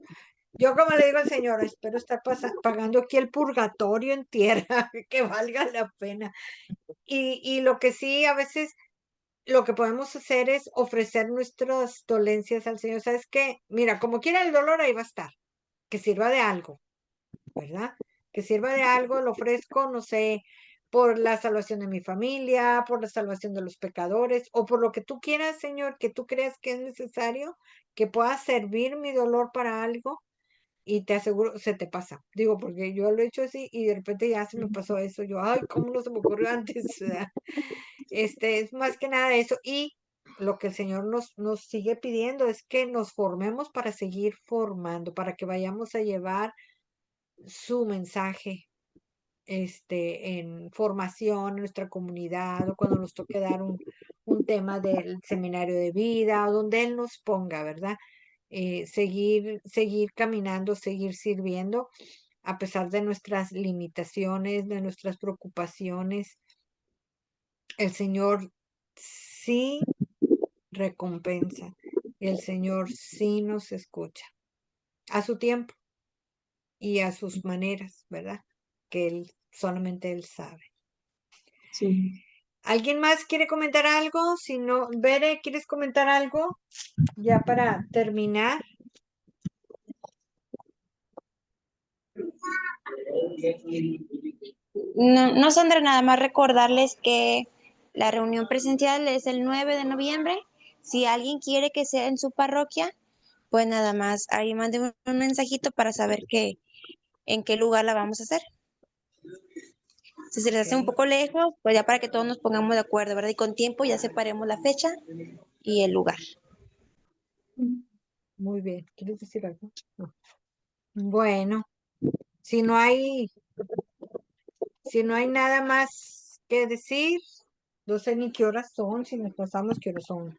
Yo como le digo al Señor, espero estar pagando aquí el purgatorio en tierra, que valga la pena. Y lo que sí, a veces lo que podemos hacer es ofrecer nuestras dolencias al Señor. ¿Sabes qué? Mira, como quiera el dolor ahí va a estar, que sirva de algo, ¿verdad? Que sirva de algo, lo ofrezco, no sé, por la salvación de mi familia, por la salvación de los pecadores, o por lo que tú quieras, Señor, que tú creas que es necesario, que pueda servir mi dolor para algo y te aseguro, se te pasa. Digo, porque yo lo he hecho así y de repente ya se me pasó eso. Yo, ay, ¿cómo no se me ocurrió antes? ¿Verdad? Es más que nada eso. Y lo que el Señor nos sigue pidiendo es que nos formemos para seguir formando, para que vayamos a llevar su mensaje, en formación en nuestra comunidad, o cuando nos toque dar un tema del seminario de vida, o donde Él nos ponga, ¿verdad? Seguir caminando, seguir sirviendo, a pesar de nuestras limitaciones, de nuestras preocupaciones. El Señor sí recompensa, el Señor sí nos escucha a su tiempo y a sus maneras, ¿verdad? Que solamente Él sabe. Sí. ¿Alguien más quiere comentar algo? Si no, Bere, ¿quieres comentar algo? Ya para terminar. No, no, Sandra, nada más recordarles que la reunión presencial es el 9 de noviembre. Si alguien quiere que sea en su parroquia, pues nada más ahí mande un mensajito para saber en qué lugar la vamos a hacer. Si se les hace un poco lejos, pues ya para que todos nos pongamos de acuerdo, ¿verdad? Y con tiempo ya separemos la fecha y el lugar. Muy bien. ¿Quieres decir algo? No. Bueno, si no hay nada más que decir, no sé ni qué horas son, si nos pasamos qué horas son.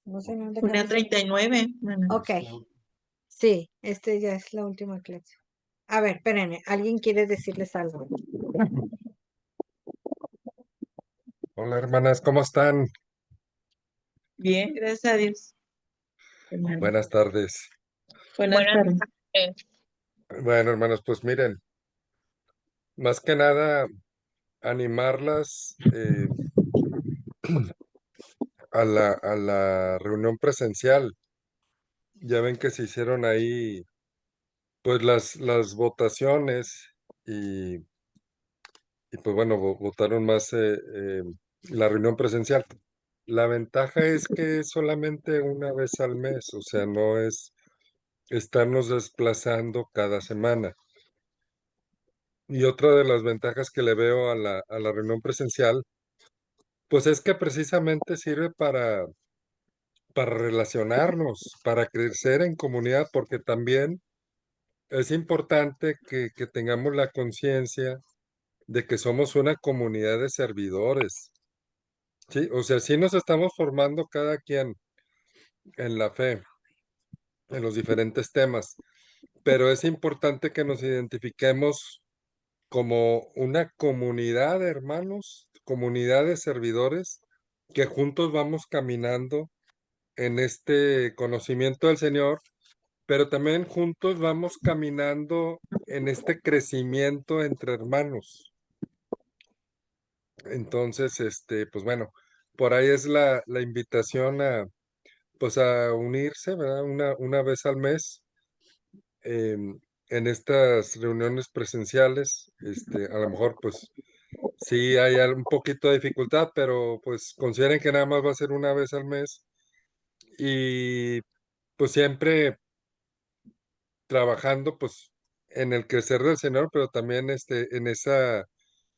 No sé ni dónde quedamos. 1:39. Ok. Sí, ya es la última clase. A ver, espérenme, ¿alguien quiere decirles algo? Hola hermanas, ¿cómo están? Bien, gracias a Dios. Hermano. Buenas tardes. Buenas Buenas tardes. tardes. Bueno, hermanos, pues miren, más que nada animarlas a la reunión presencial. Ya ven que se hicieron ahí pues las votaciones y, y pues bueno, votaron más la reunión presencial. La ventaja es que es solamente una vez al mes, o sea, no es estarnos desplazando cada semana. Y otra de las ventajas que le veo a la reunión presencial, pues es que precisamente sirve para relacionarnos, para crecer en comunidad, porque también es importante que tengamos la conciencia de que somos una comunidad de servidores, ¿sí? O sea, sí nos estamos formando cada quien en la fe, en los diferentes temas, pero es importante que nos identifiquemos como una comunidad de hermanos, comunidad de servidores, que juntos vamos caminando en este conocimiento del Señor, pero también juntos vamos caminando en este crecimiento entre hermanos. Entonces, pues bueno, por ahí es la invitación pues a unirse, ¿verdad? Una vez al mes en estas reuniones presenciales. A lo mejor, pues sí hay un poquito de dificultad, pero pues consideren que nada más va a ser una vez al mes y pues siempre trabajando pues en el crecer del Señor, pero también en esa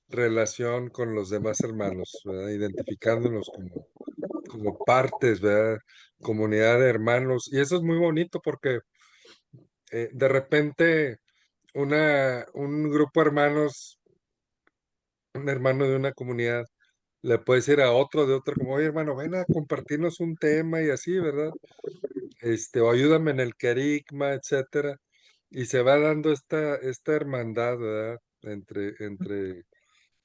relación con los demás hermanos, ¿verdad? Identificándonos como partes, ¿verdad? Comunidad de hermanos. Y eso es muy bonito porque de repente un grupo de hermanos, un hermano de una comunidad, le puede decir a otro de otra, como, oye hermano, ven a compartirnos un tema y así, ¿verdad? O ayúdame en el querigma, etcétera. Y se va dando esta hermandad, ¿verdad? Entre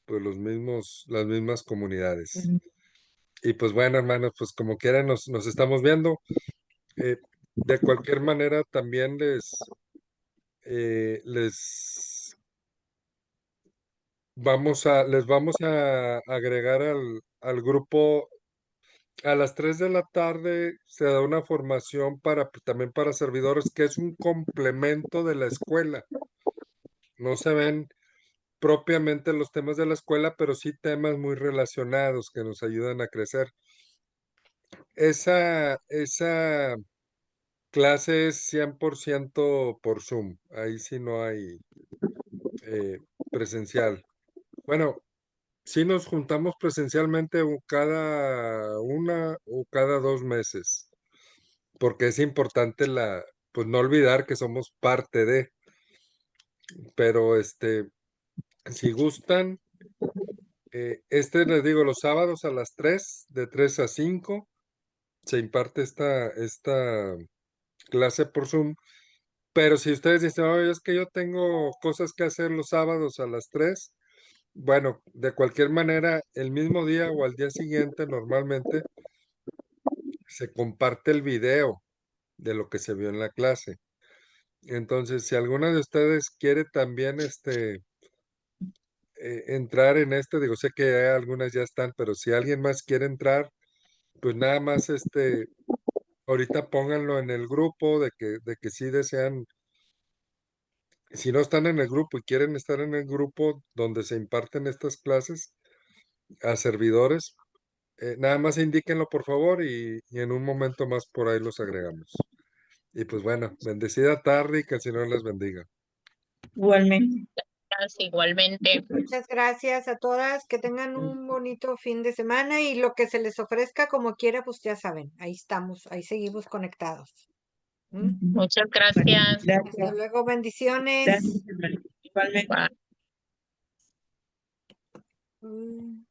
pues las mismas comunidades. Y pues bueno, hermanos, pues como quiera nos estamos viendo. Eh, de cualquier manera, también les les vamos a agregar al grupo. A las 3 de la tarde se da una formación también para servidores, que es un complemento de la escuela. No se ven propiamente los temas de la escuela, pero sí temas muy relacionados que nos ayudan a crecer. Esa clase es 100% por Zoom. Ahí sí no hay presencial. Bueno, sí nos juntamos presencialmente cada una o cada 2 meses, porque es importante pues no olvidar que somos parte de, pero si gustan, les digo, los sábados a las 3, de 3 a 5, se imparte esta clase por Zoom. Pero si ustedes dicen, oye, es que yo tengo cosas que hacer los sábados a las 3, bueno, de cualquier manera, el mismo día o al día siguiente, normalmente, se comparte el video de lo que se vio en la clase. Entonces, si alguna de ustedes quiere también entrar en digo, sé que algunas ya están, pero si alguien más quiere entrar, pues nada más ahorita pónganlo en el grupo de que sí desean. Si no están en el grupo y quieren estar en el grupo donde se imparten estas clases a servidores, nada más indíquenlo por favor y en un momento más por ahí los agregamos. Y pues bueno, bendecida tarde y que el Señor les bendiga. Igualmente. Igualmente. Muchas gracias a todas, que tengan un bonito fin de semana y lo que se les ofrezca como quiera, pues ya saben, ahí estamos, ahí seguimos conectados. Muchas gracias. Hasta Gracias. luego, bendiciones. Gracias, hermano. Igualmente. Bye. Mm.